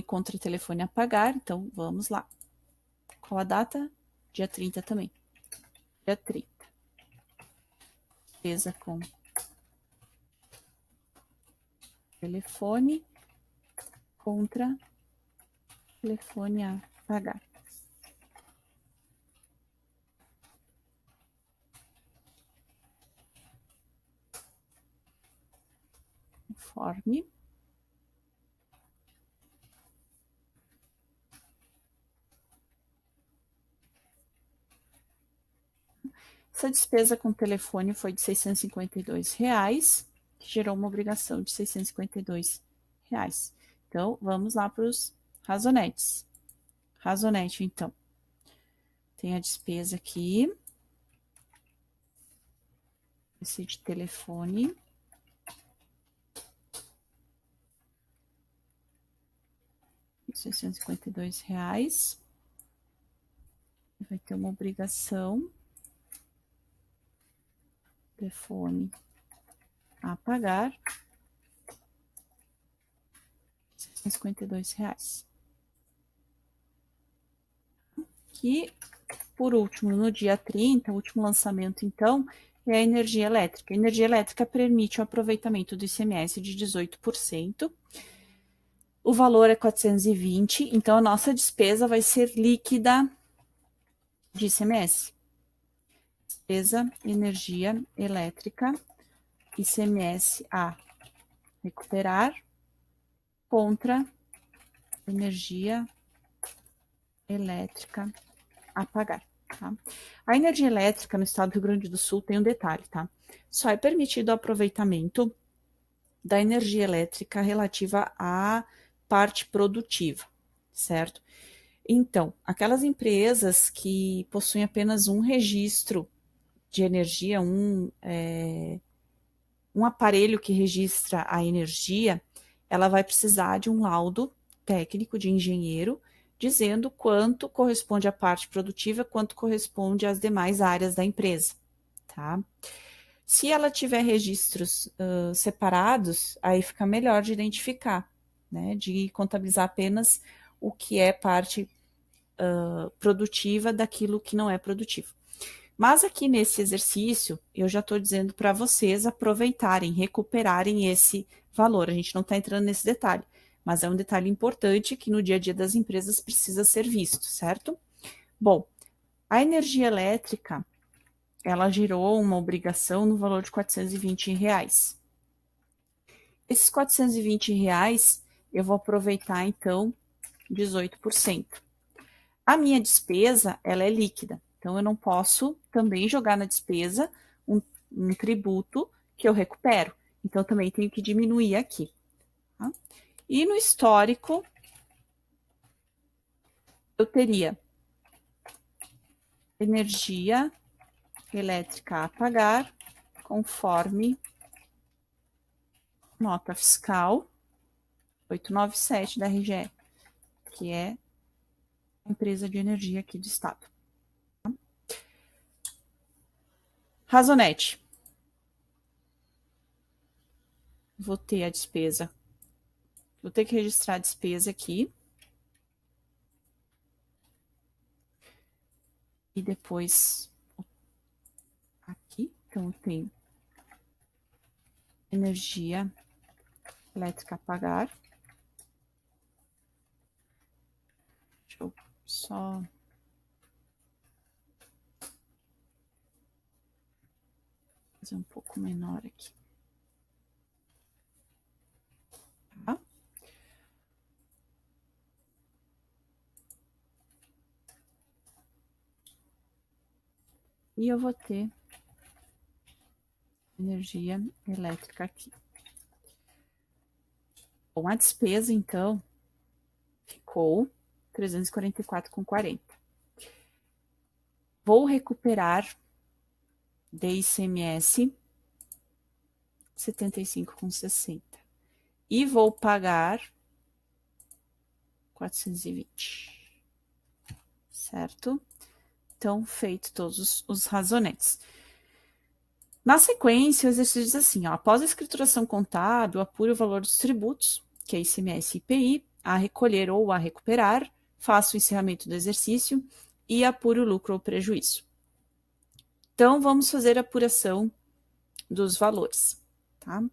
contra telefone a pagar, então, vamos lá. Qual a data? Dia 30 também. Dia 30. Despesa com telefone contra telefone a pagar. Conforme essa despesa com telefone foi de R$652, que gerou uma obrigação de R$652. Então, vamos lá para os razonetes. Razonete, então. Tem a despesa aqui. Esse de telefone. R$652. Vai ter uma obrigação. Telefone a pagar. R$652. Que, por último, no dia 30, o último lançamento, então, é a energia elétrica. A energia elétrica permite o aproveitamento do ICMS de 18%. O valor é 420, então a nossa despesa vai ser líquida de ICMS. Despesa, energia elétrica, ICMS a recuperar contra energia elétrica a pagar. Tá? A energia elétrica no estado do Rio Grande do Sul tem um detalhe, tá? Só é permitido o aproveitamento da energia elétrica relativa à parte produtiva, certo? Então, aquelas empresas que possuem apenas um registro de energia, um aparelho que registra a energia, ela vai precisar de um laudo técnico de engenheiro dizendo quanto corresponde à parte produtiva, quanto corresponde às demais áreas da empresa, tá? Se ela tiver registros separados, aí fica melhor de identificar, né? De contabilizar apenas o que é parte produtiva daquilo que não é produtivo. Mas aqui nesse exercício, eu já estou dizendo para vocês aproveitarem, recuperarem esse valor. A gente não está entrando nesse detalhe, mas é um detalhe importante que no dia a dia das empresas precisa ser visto, certo? Bom, a energia elétrica, ela gerou uma obrigação no valor de R$420. Esses R$420, eu vou aproveitar, então, 18%. A minha despesa, ela é líquida, então eu não posso também jogar na despesa um tributo que eu recupero. Então, também tenho que diminuir aqui. Tá? E no histórico, eu teria energia elétrica a pagar, conforme nota fiscal 897 da RGE, que é a empresa de energia aqui do estado. Tá? Razonete. Vou ter a despesa. Vou ter que registrar a despesa aqui. E depois aqui, então eu tenho energia elétrica a pagar. Deixa eu só fazer um pouco menor aqui. Tá? E eu vou ter energia elétrica aqui. Bom, a despesa, então, ficou 344,40. Vou recuperar de ICMS 75,60. E vou pagar 420. Certo? Então, feito todos os razonetes. Na sequência, o exercício diz assim, ó, após a escrituração contábil, apure o valor dos tributos, que é ICMS e IPI, a recolher ou a recuperar, faça o encerramento do exercício e apure o lucro ou prejuízo. Então, vamos fazer a apuração dos valores, tá?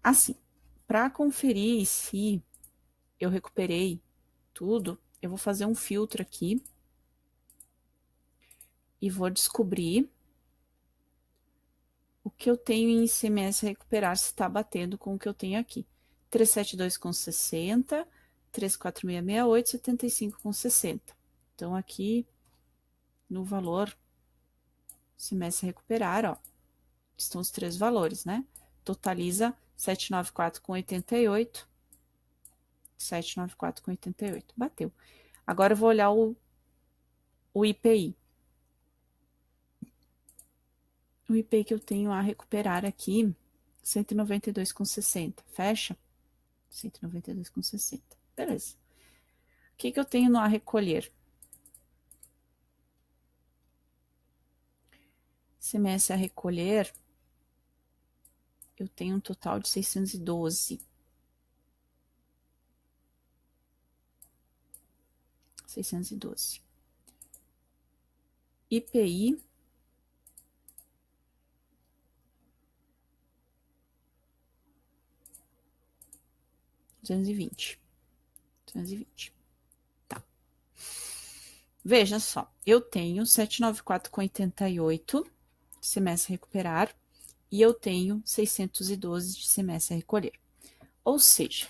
Assim, para conferir se eu recuperei tudo, eu vou fazer um filtro aqui e vou descobrir o que eu tenho em ICMS a recuperar, se está batendo com o que eu tenho aqui. 372,60, 34668, 75,60. Então, aqui no valor ICMS a recuperar, ó, estão os três valores, né? Totaliza 794,88. 794,88. Bateu. Agora eu vou olhar o IPI. O IPI que eu tenho a recuperar aqui, 192,60. Fecha? 192,60. Beleza. O que eu tenho no a recolher? ICMS a recolher, eu tenho um total de 612. 612. IPI, 220. 220. Tá. Veja só, eu tenho 794,88 de ICMS a recuperar e eu tenho 612 de ICMS a recolher. Ou seja,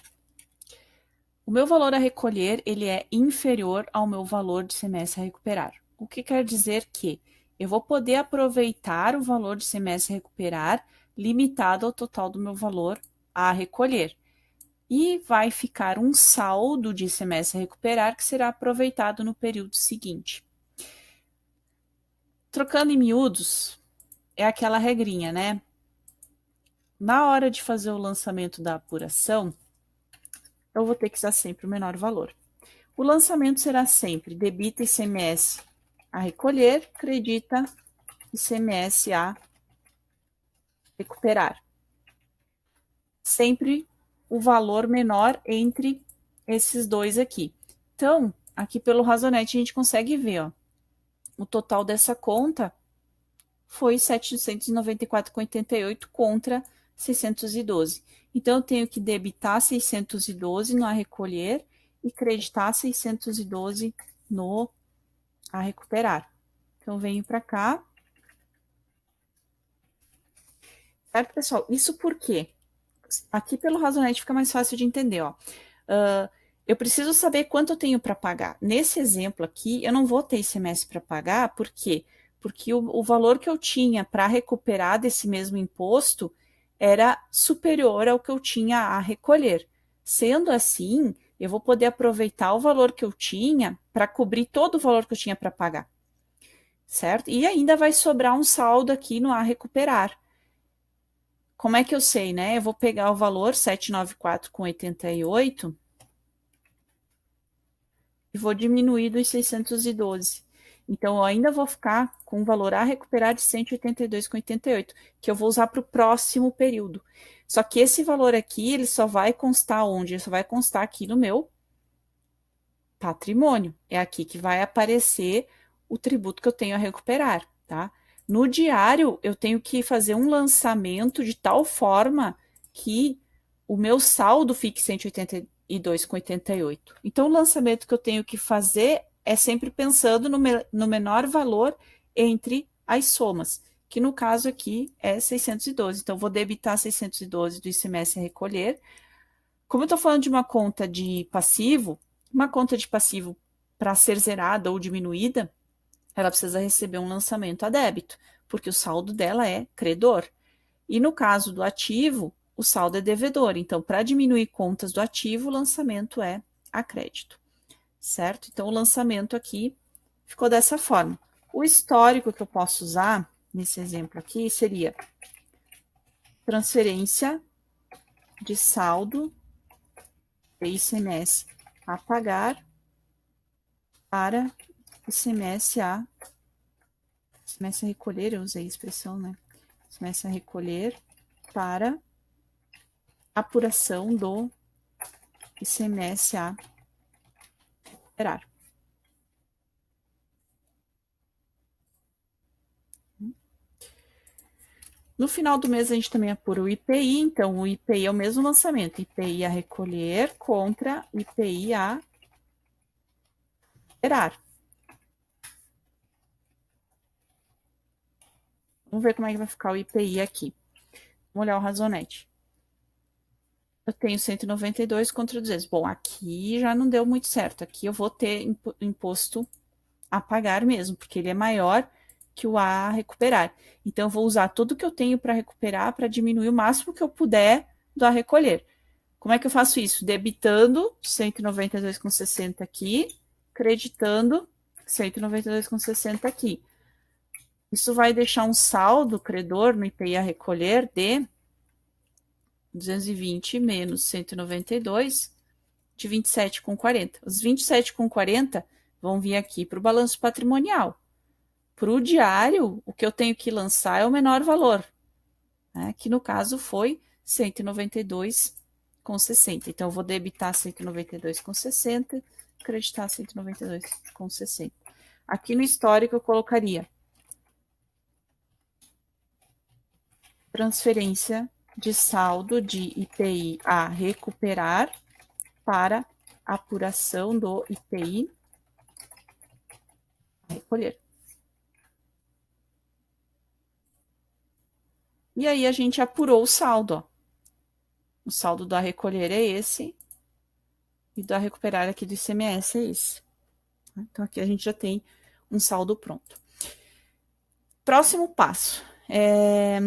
o meu valor a recolher, ele é inferior ao meu valor de ICMS a recuperar. O que quer dizer que eu vou poder aproveitar o valor de ICMS a recuperar limitado ao total do meu valor a recolher. E vai ficar um saldo de ICMS a recuperar que será aproveitado no período seguinte. Trocando em miúdos, é aquela regrinha, né? Na hora de fazer o lançamento da apuração, eu vou ter que usar sempre o menor valor. O lançamento será sempre debita ICMS a recolher, credita ICMS a recuperar. Sempre o valor menor entre esses dois aqui. Então, aqui pelo Razonete a gente consegue ver, ó, o total dessa conta foi 794,88 contra 612. Então, eu tenho que debitar 612 no a recolher e creditar 612 no a recuperar. Então, venho para cá. Certo, pessoal? Isso por quê? Aqui pelo Razonete fica mais fácil de entender, ó. Eu preciso saber quanto eu tenho para pagar. Nesse exemplo aqui, eu não vou ter ICMS para pagar, por quê? Porque o valor que eu tinha para recuperar desse mesmo imposto era superior ao que eu tinha a recolher. Sendo assim, eu vou poder aproveitar o valor que eu tinha para cobrir todo o valor que eu tinha para pagar. Certo? E ainda vai sobrar um saldo aqui no a recuperar. Como é que eu sei, né? Eu vou pegar o valor 794,88 e vou diminuir dos 612. Então, eu ainda vou ficar com o valor a recuperar de 182,88, que eu vou usar para o próximo período. Só que esse valor aqui, ele só vai constar onde? Ele só vai constar aqui no meu patrimônio. É aqui que vai aparecer o tributo que eu tenho a recuperar, tá? No diário, eu tenho que fazer um lançamento de tal forma que o meu saldo fique 182,88. Então, o lançamento que eu tenho que fazer é sempre pensando no menor valor entre as somas, que no caso aqui é 612. Então, vou debitar 612 do ICMS a recolher. Como eu estou falando de uma conta de passivo, uma conta de passivo para ser zerada ou diminuída, ela precisa receber um lançamento a débito, porque o saldo dela é credor. E no caso do ativo, o saldo é devedor. Então, para diminuir contas do ativo, o lançamento é a crédito. Certo? Então, o lançamento aqui ficou dessa forma. O histórico que eu posso usar, nesse exemplo aqui, seria transferência de saldo de ICMS a pagar para ICMS a recolher, eu usei a expressão, né? ICMS a recolher para apuração do ICMS a recuperar. No final do mês, a gente também apura o IPI, então o IPI é o mesmo lançamento, IPI a recolher contra IPI a recuperar. Vamos ver como é que vai ficar o IPI aqui. Vamos olhar o Razonete. Eu tenho 192 contra 200. Bom, aqui já não deu muito certo. Aqui eu vou ter imposto a pagar mesmo, porque ele é maior que o a recuperar. Então, eu vou usar tudo que eu tenho para recuperar para diminuir o máximo que eu puder do a recolher. Como é que eu faço isso? Debitando 192,60 aqui, creditando 192,60 aqui. Isso vai deixar um saldo credor no IPI a recolher de 220 menos 192 de 27,40. Os 27,40 vão vir aqui para o balanço patrimonial. Para o diário, o que eu tenho que lançar é o menor valor, né? Que no caso foi 192,60. Então, eu vou debitar 192,60, creditar 192,60. Aqui no histórico, eu colocaria transferência de saldo de IPI a recuperar para apuração do IPI a recolher. E aí a gente apurou o saldo, ó. O saldo do a recolher é esse e do a recuperar aqui do ICMS é esse. Então aqui a gente já tem um saldo pronto. Próximo passo é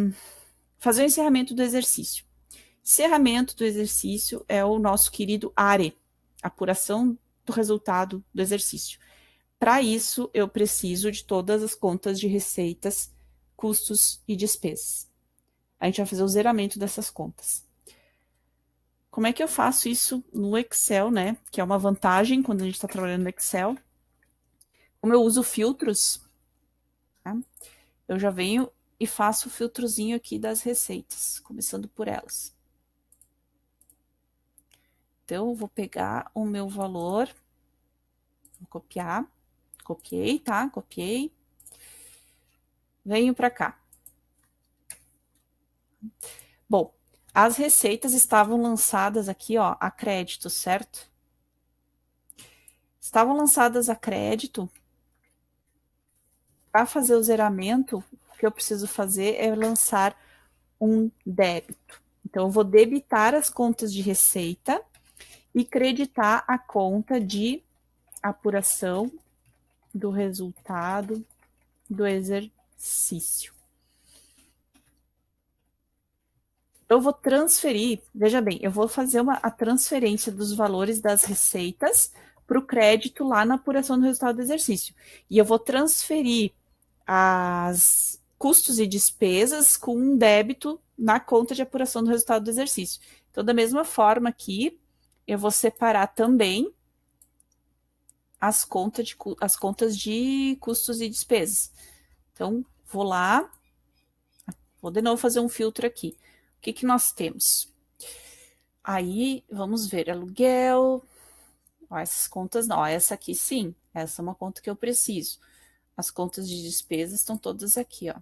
fazer o encerramento do exercício. Encerramento do exercício é o nosso querido ARE, apuração do resultado do exercício. Para isso, eu preciso de todas as contas de receitas, custos e despesas. A gente vai fazer o zeramento dessas contas. Como é que eu faço isso no Excel, né? Que é uma vantagem quando a gente está trabalhando no Excel. Como eu uso filtros, tá? Eu já venho e faço o filtrozinho aqui das receitas, começando por elas. Então, eu vou pegar o meu valor, vou copiar, copiei, tá? Copiei. Venho para cá. Bom, as receitas estavam lançadas aqui, ó, a crédito, certo? Estavam lançadas a crédito. Para fazer o zeramento, o que eu preciso fazer é lançar um débito. Então, eu vou debitar as contas de receita e creditar a conta de apuração do resultado do exercício. Eu vou transferir, veja bem, eu vou fazer a transferência dos valores das receitas para o crédito lá na apuração do resultado do exercício. E eu vou transferir as custos e despesas com um débito na conta de apuração do resultado do exercício. Então, da mesma forma aqui, eu vou separar também as contas de custos e despesas. Então, vou lá, vou de novo fazer um filtro aqui. O que que nós temos? Aí, vamos ver, aluguel, ó, essas contas não, ó, essa aqui sim, essa é uma conta que eu preciso. As contas de despesas estão todas aqui, ó.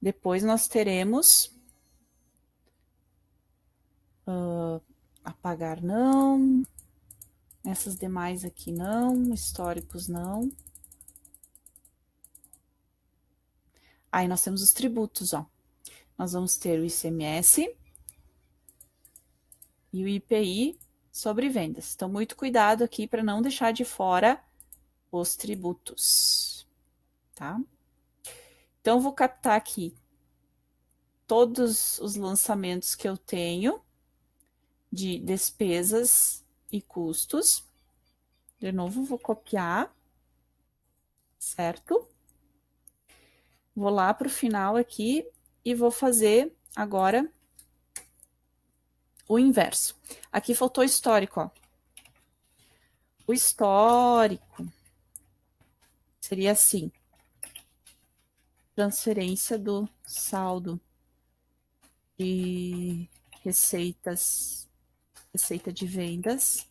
Depois nós teremos apagar não, essas demais aqui não, históricos não. Aí nós temos os tributos, ó. Nós vamos ter o ICMS e o IPI sobre vendas. Então, muito cuidado aqui para não deixar de fora os tributos, tá? Então, vou captar aqui todos os lançamentos que eu tenho de despesas e custos. De novo, vou copiar, certo? Vou lá para o final aqui e vou fazer agora o inverso. Aqui faltou histórico, ó. O histórico seria assim: transferência do saldo de receita de vendas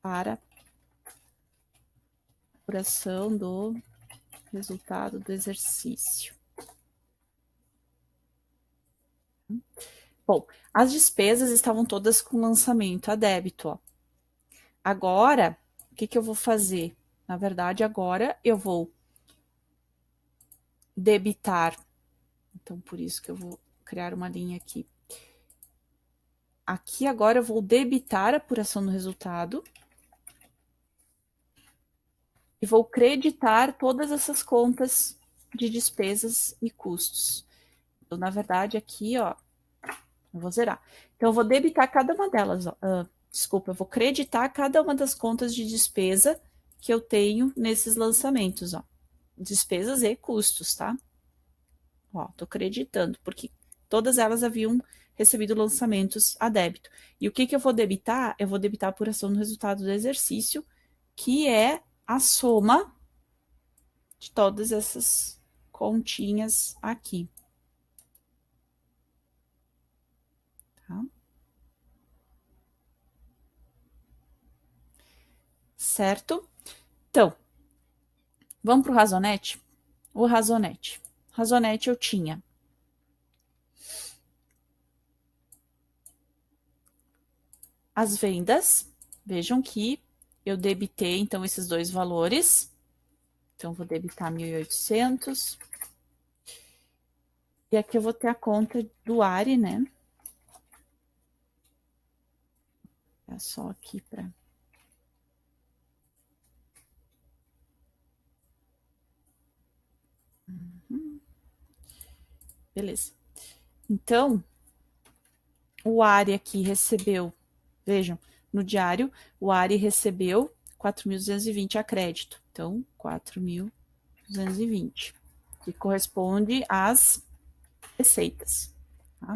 para apuração do resultado do exercício. Bom, as despesas estavam todas com lançamento a débito, ó. Agora, o que que eu vou fazer? Na verdade, agora eu vou debitar. Então, por isso que eu vou criar uma linha aqui. Aqui agora eu vou debitar a apuração do resultado e vou creditar todas essas contas de despesas e custos. Então, na verdade, aqui, ó, eu vou zerar. Então, eu vou debitar cada uma delas, ó. Desculpa, eu vou creditar cada uma das contas de despesa que eu tenho nesses lançamentos, ó. Despesas e custos, tá? Ó, tô creditando, porque todas elas haviam recebido lançamentos a débito. E o que que eu vou debitar? Eu vou debitar a apuração do resultado do exercício, que é a soma de todas essas continhas aqui. Tá? Certo? Então, vamos para o Razonete? O Razonete. Razonete eu tinha as vendas. Vejam que eu debitei, então, esses dois valores. Então, vou debitar 1.800. E aqui eu vou ter a conta do ARI, né? É só aqui para... Beleza. Então, o ARI aqui recebeu, vejam, no diário, o ARI recebeu 4.220 a crédito. Então, 4.220, que corresponde às receitas. Tá?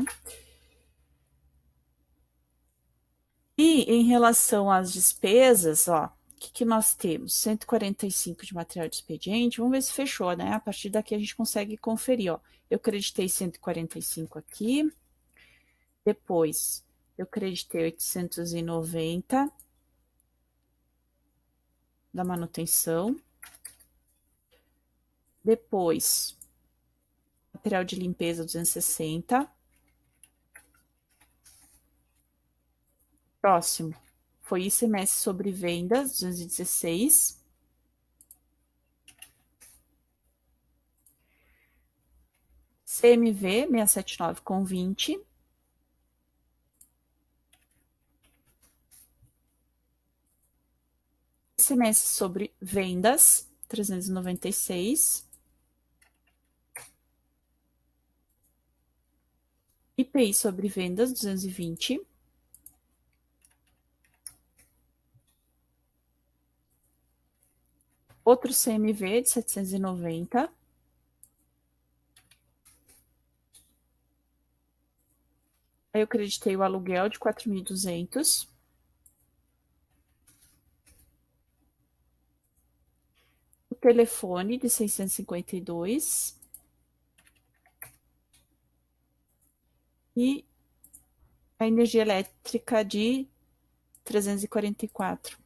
E em relação às despesas, ó, o que nós temos? 145 de material de expediente. Vamos ver se fechou, né? A partir daqui a gente consegue conferir, ó. Eu creditei 145 aqui. Depois, eu creditei 890 da manutenção. Depois, material de limpeza 260. Próximo, foi ICMS sobre vendas 216. CMV 679,20. ICMS sobre vendas 396. IPI sobre vendas 220. Outro CMV de 790. Aí eu creditei o aluguel de 4.200. O telefone de 652. E a energia elétrica de 344.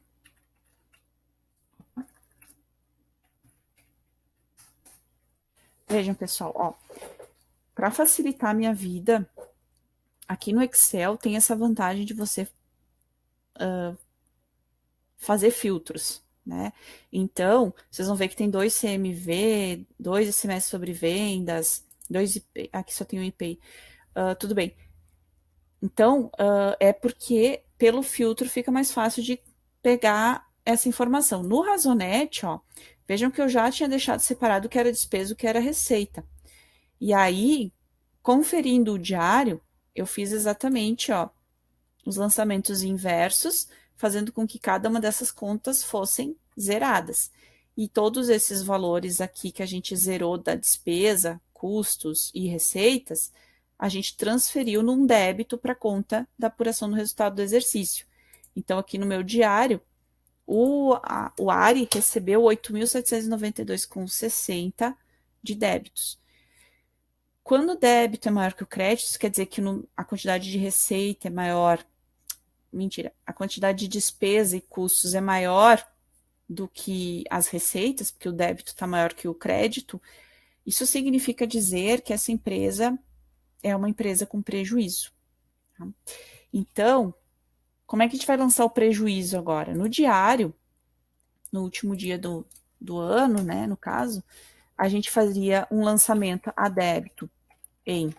Vejam, pessoal, ó, para facilitar a minha vida, aqui no Excel tem essa vantagem de você fazer filtros, né? Então, vocês vão ver que tem 2 CMV, 2 ICMS sobre vendas, 2 IP, aqui só tem um IPI. Tudo bem. Então, é porque pelo filtro fica mais fácil de pegar essa informação. No Razonete, ó, vejam que eu já tinha deixado separado o que era despesa e o que era receita. E aí, conferindo o diário, eu fiz exatamente, ó, os lançamentos inversos, fazendo com que cada uma dessas contas fossem zeradas. E todos esses valores aqui que a gente zerou da despesa, custos e receitas, a gente transferiu num débito para a conta da apuração do resultado do exercício. Então, aqui no meu diário, o ARI recebeu 8.792,60 de débitos. Quando o débito é maior que o crédito, isso quer dizer que a quantidade de receita é maior. Mentira, a quantidade de despesa e custos é maior do que as receitas, porque o débito está maior que o crédito. Isso significa dizer que essa empresa é uma empresa com prejuízo. Tá? Então, como é que a gente vai lançar o prejuízo agora? No diário, no último dia do ano, né, no caso, a gente fazia um lançamento a débito em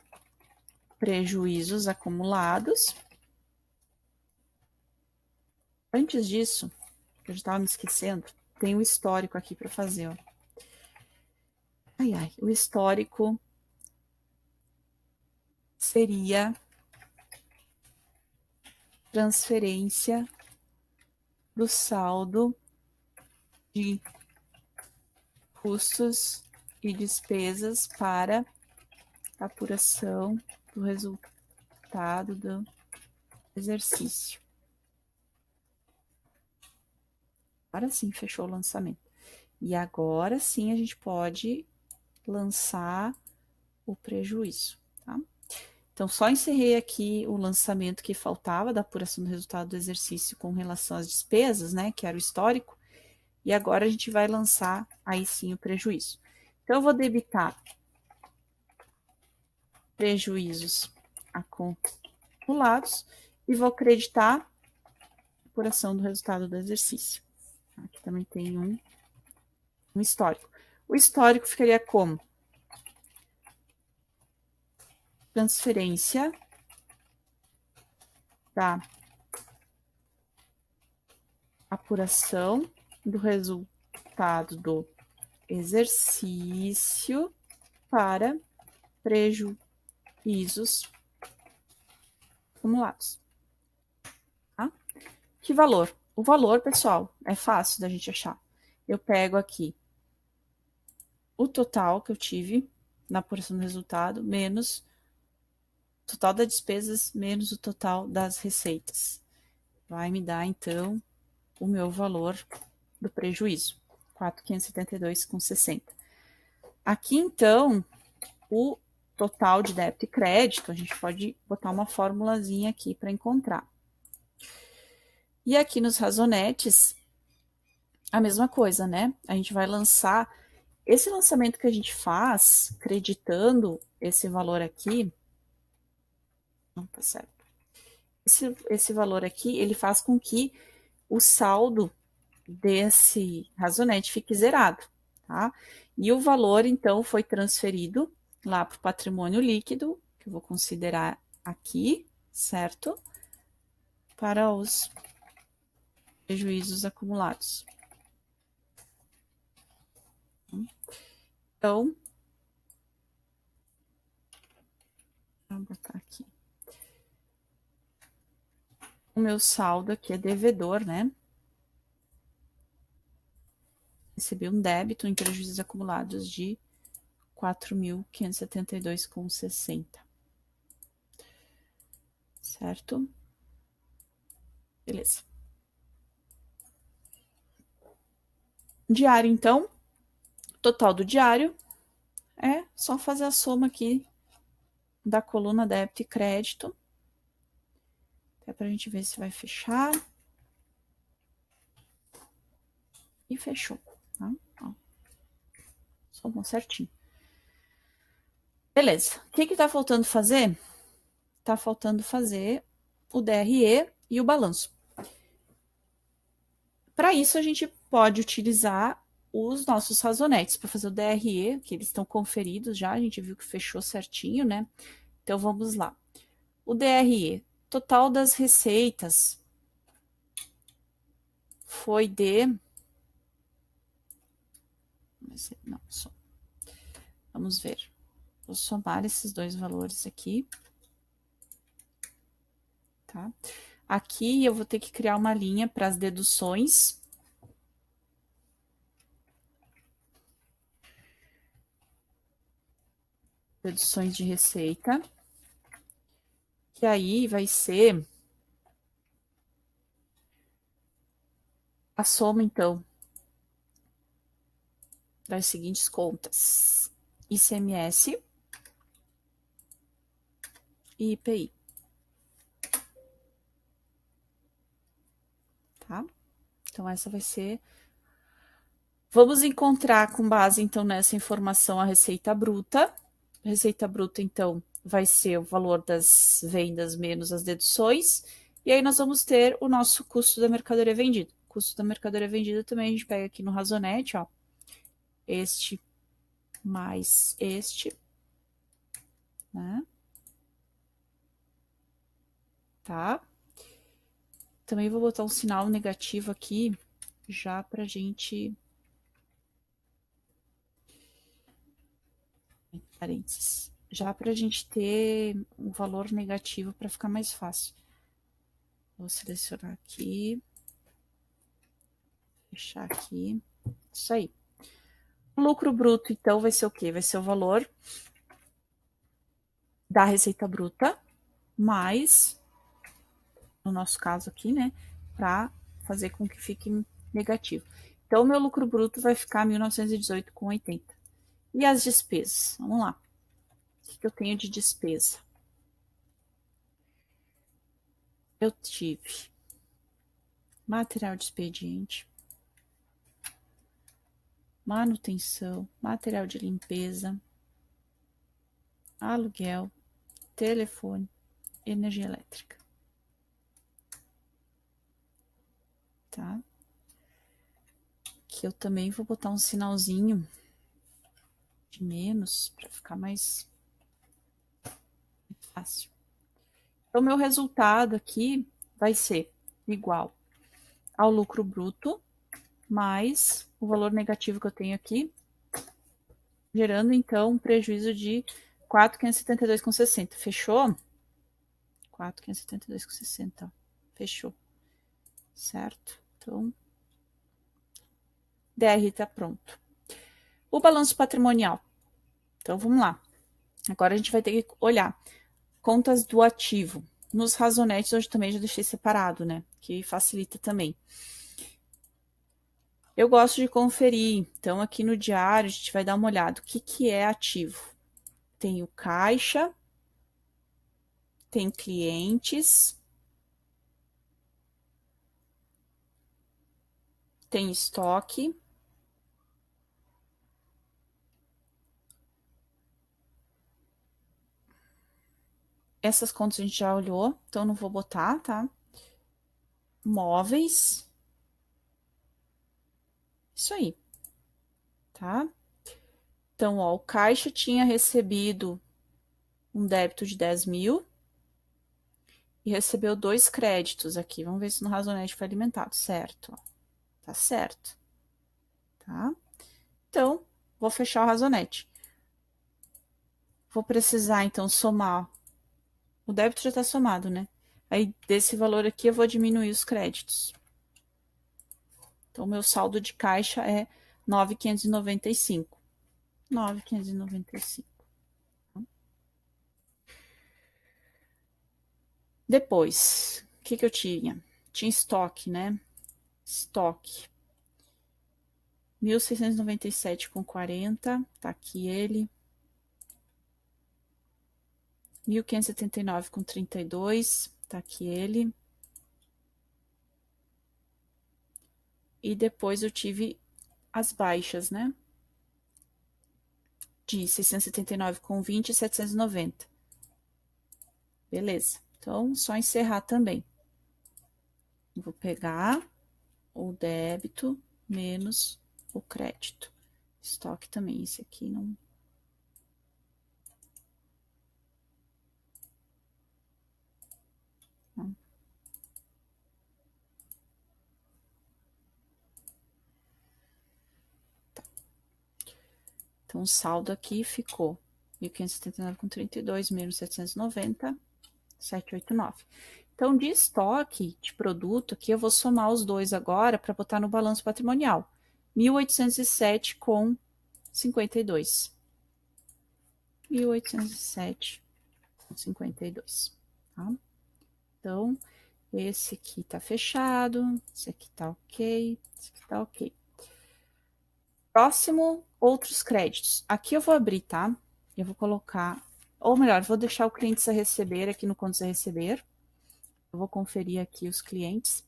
prejuízos acumulados. Antes disso, que eu já estava me esquecendo, tem o histórico aqui para fazer, ó. O histórico seria transferência do saldo de custos e despesas para apuração do resultado do exercício. Agora sim, fechou o lançamento. E agora sim a gente pode lançar o prejuízo, tá? Então, só encerrei aqui o lançamento que faltava da apuração do resultado do exercício com relação às despesas, né, que era o histórico, e agora a gente vai lançar aí sim o prejuízo. Então, eu vou debitar prejuízos acumulados e vou creditar a apuração do resultado do exercício. Aqui também tem um histórico. O histórico ficaria como? Transferência da apuração do resultado do exercício para prejuízos acumulados. Tá? Que valor? O valor, pessoal, é fácil da gente achar. Eu pego aqui o total que eu tive na apuração do resultado, menos o total das despesas, menos o total das receitas. Vai me dar, então, o meu valor do prejuízo, 4.572,60. Aqui, então, o total de débito e crédito, a gente pode botar uma formulazinha aqui para encontrar. E aqui nos razonetes, a mesma coisa, né? A gente vai lançar, esse lançamento que a gente faz, creditando esse valor aqui, não tá certo. Esse valor aqui, ele faz com que o saldo desse razonete fique zerado, tá? E o valor, então, foi transferido lá para o patrimônio líquido, que eu vou considerar aqui, certo? Para os prejuízos acumulados. Então, vou botar aqui. O meu saldo aqui é devedor, né? Recebi um débito em prejuízos acumulados de 4.572,60. Certo? Beleza. Diário, então. Total do diário é só fazer a soma aqui da coluna débito e crédito. É pra gente ver se vai fechar. E fechou, tá? Ó. Somou certinho. Beleza. O que tá faltando fazer? Tá faltando fazer o DRE e o balanço. Para isso, a gente pode utilizar os nossos razonetes para fazer o DRE, que eles estão conferidos já, a gente viu que fechou certinho, né? Então, vamos lá. O DRE, total das receitas foi de... Não, só. Vamos ver. Vou somar esses dois valores aqui. Tá? Aqui eu vou ter que criar uma linha para as deduções. Deduções de receita. Que aí vai ser a soma, então, das seguintes contas: ICMS e IPI. Tá? Então, essa vai ser... Vamos encontrar com base, então, nessa informação a receita bruta. Receita bruta, então, vai ser o valor das vendas menos as deduções, e aí nós vamos ter o nosso custo da mercadoria vendida. O custo da mercadoria vendida também a gente pega aqui no Razonete, ó, este mais este, né? Tá? Também vou botar um sinal negativo aqui, já pra gente... Parênteses. Já pra gente ter um valor negativo para ficar mais fácil. Vou selecionar aqui. Fechar aqui. Isso aí. O lucro bruto, então, vai ser o quê? Vai ser o valor da receita bruta, mais, no nosso caso aqui, né? Para fazer com que fique negativo. Então, o meu lucro bruto vai ficar 1.918,80. E as despesas? Vamos lá. O que eu tenho de despesa? Eu tive material de expediente, manutenção, material de limpeza, aluguel, telefone, energia elétrica. Tá? Que eu também vou botar um sinalzinho de menos para ficar mais fácil. Então, meu resultado aqui vai ser igual ao lucro bruto mais o valor negativo que eu tenho aqui, gerando então um prejuízo de 4.572,60. Fechou? 4.572,60. Fechou. Certo? Então, DR tá pronto. O balanço patrimonial. Então, vamos lá. Agora a gente vai ter que olhar contas do ativo. Nos razonetes, hoje também já deixei separado, né? Que facilita também. Eu gosto de conferir. Então, aqui no diário, a gente vai dar uma olhada. O que é ativo? Tem o caixa, tem clientes, tem estoque, essas contas a gente já olhou, então não vou botar, tá? Móveis, isso aí, tá? Então, ó, o caixa tinha recebido um débito de 10 mil e recebeu 2 créditos aqui. Vamos ver se no Razonete foi alimentado, certo? Ó, tá certo, tá? Então, vou fechar o Razonete. Vou precisar, então, somar. O débito já está somado, né? Aí, desse valor aqui, eu vou diminuir os créditos. Então, meu saldo de caixa é 9.595. 9.595. Depois, o que eu tinha? Tinha estoque, né? Estoque. 1.697,40. Tá aqui ele. 1.579,32. Tá aqui ele. E depois eu tive as baixas, né? De 679,20 e 790. Beleza. Então, só encerrar também. Vou pegar o débito menos o crédito. Estoque também, esse aqui não... não. Tá. Então, o saldo aqui ficou 1.579,32 menos 790, 789. Então, de estoque de produto, aqui eu vou somar os dois agora para botar no balanço patrimonial. 1.807,52. 1.807,52. Tá? Então, esse aqui tá fechado, esse aqui tá ok, esse aqui tá ok. Próximo, outros créditos. Aqui eu vou abrir, tá? Eu vou colocar, ou melhor, vou deixar o clientes a receber aqui no contas a receber. Eu vou conferir aqui os clientes.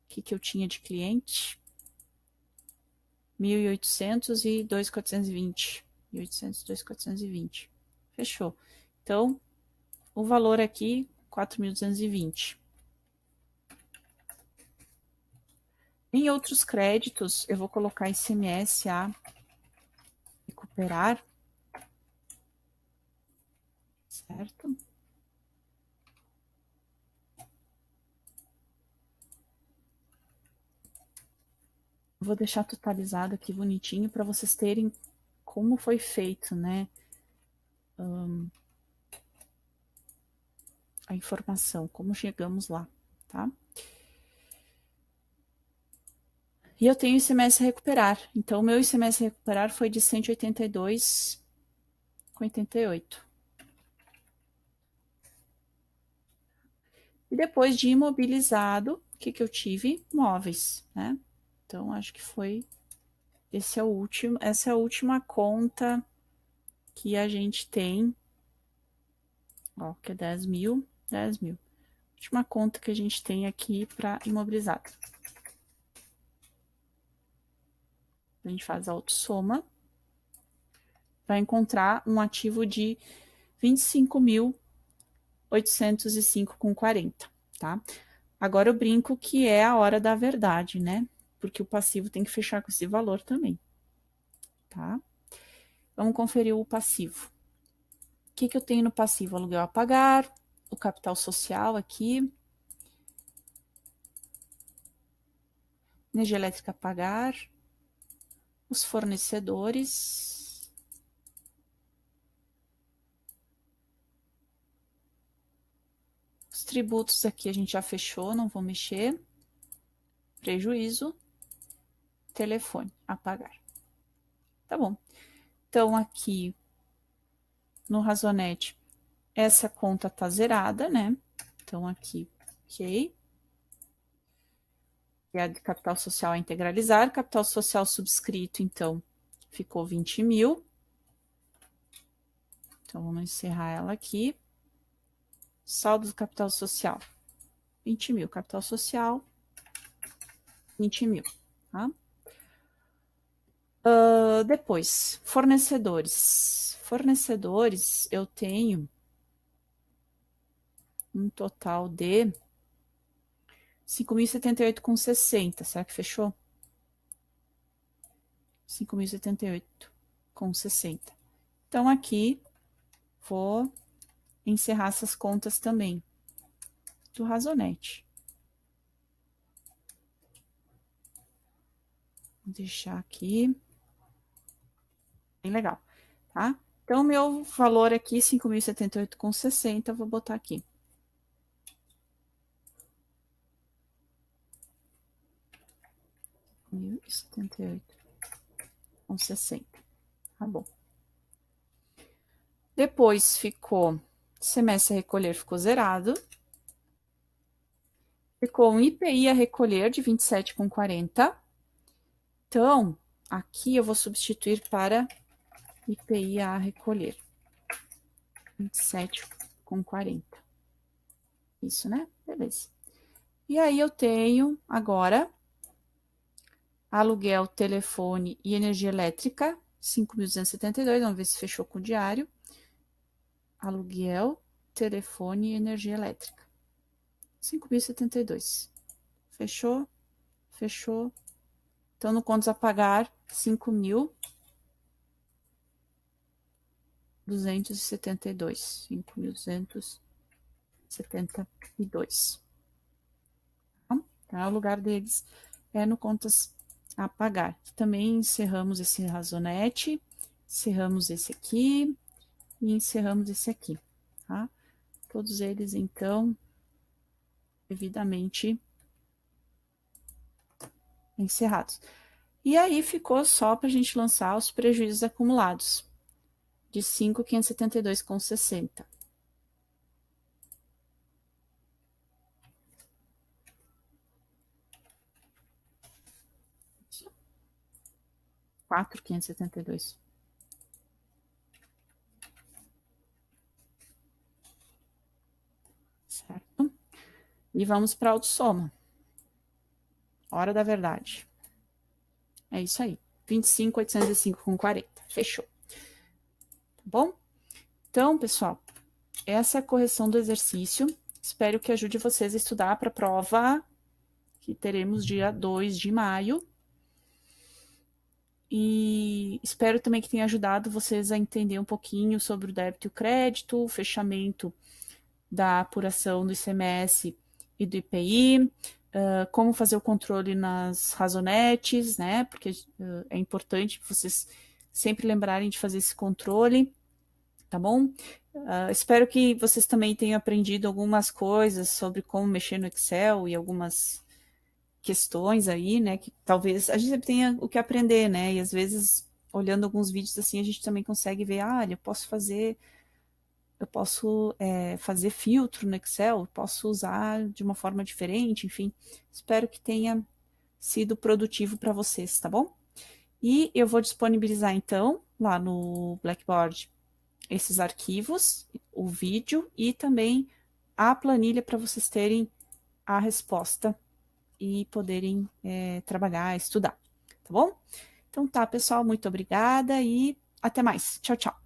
O que eu tinha de cliente? 1.800 e 2.420. 1.800 e 2.420. Fechou. Então, o valor aqui, 4.220. Em outros créditos, eu vou colocar ICMS a recuperar, certo? Vou deixar totalizado aqui bonitinho para vocês terem como foi feito, né? A informação, como chegamos lá, tá? E eu tenho ICMS a recuperar. Então, o meu ICMS a recuperar foi de 182,88. E depois de imobilizado, o que eu tive? Móveis, né? Então, acho que foi... essa é a última conta que a gente tem. Ó, que é 10 mil. Última conta que a gente tem aqui para imobilizado. A gente faz a autossoma. Vai encontrar um ativo de 25.805,40, tá? Agora eu brinco que é a hora da verdade, né? Porque o passivo tem que fechar com esse valor também, tá? Vamos conferir o passivo. O que eu tenho no passivo? Aluguel a pagar, o capital social aqui, energia elétrica a pagar, os fornecedores, os tributos aqui a gente já fechou, não vou mexer, prejuízo, telefone a pagar. Tá bom. Então, aqui no Razonete, essa conta tá zerada, né? Então, aqui, ok. E a de capital social a integralizar, capital social subscrito, então, ficou 20 mil. Então, vamos encerrar ela aqui. Saldo do capital social, 20 mil. Capital social, 20 mil, tá? Depois, fornecedores. Fornecedores, eu tenho um total de 5.078,60. Será que fechou? 5.078,60. Então, aqui, vou encerrar essas contas também do Razonete. Vou deixar aqui. Bem legal, tá? Então, meu valor aqui, 5.078,60, vou botar aqui. 1.078,60. Tá bom. Depois ficou semestre a recolher, ficou zerado. Ficou um IPI a recolher de 27,40. Então, aqui eu vou substituir para IPI a recolher. 27,40. Isso, né? Beleza. E aí eu tenho agora aluguel, telefone e energia elétrica, 5.272. Vamos ver se fechou com o diário. Aluguel, telefone e energia elétrica. 5.072. Fechou? Fechou. Então, no contas a pagar, 5.272. 5.272. Tá? O lugar deles é no contas a pagar. Também encerramos esse Razonete, encerramos esse aqui e encerramos esse aqui, tá? Todos eles, então, devidamente encerrados. E aí ficou só para a gente lançar os prejuízos acumulados de 5.572,60. $4.572. Certo? E vamos para a autossoma. Hora da verdade. É isso aí. 25.805,40. Fechou. Tá bom? Então, pessoal, essa é a correção do exercício. Espero que ajude vocês a estudar para a prova que teremos dia 2 de maio. E espero também que tenha ajudado vocês a entender um pouquinho sobre o débito e o crédito, o fechamento da apuração do ICMS e do IPI, como fazer o controle nas razonetes, né? Porque é importante vocês sempre lembrarem de fazer esse controle, tá bom? Espero que vocês também tenham aprendido algumas coisas sobre como mexer no Excel e algumas questões aí, né? Que talvez a gente sempre tenha o que aprender, né? E às vezes, olhando alguns vídeos assim, a gente também consegue ver, eu posso fazer fazer filtro no Excel, posso usar de uma forma diferente, enfim. Espero que tenha sido produtivo para vocês, tá bom? E eu vou disponibilizar então lá no Blackboard esses arquivos, o vídeo e também a planilha para vocês terem a resposta e poderem trabalhar, estudar, tá bom? Então tá, pessoal, muito obrigada e até mais. Tchau, tchau.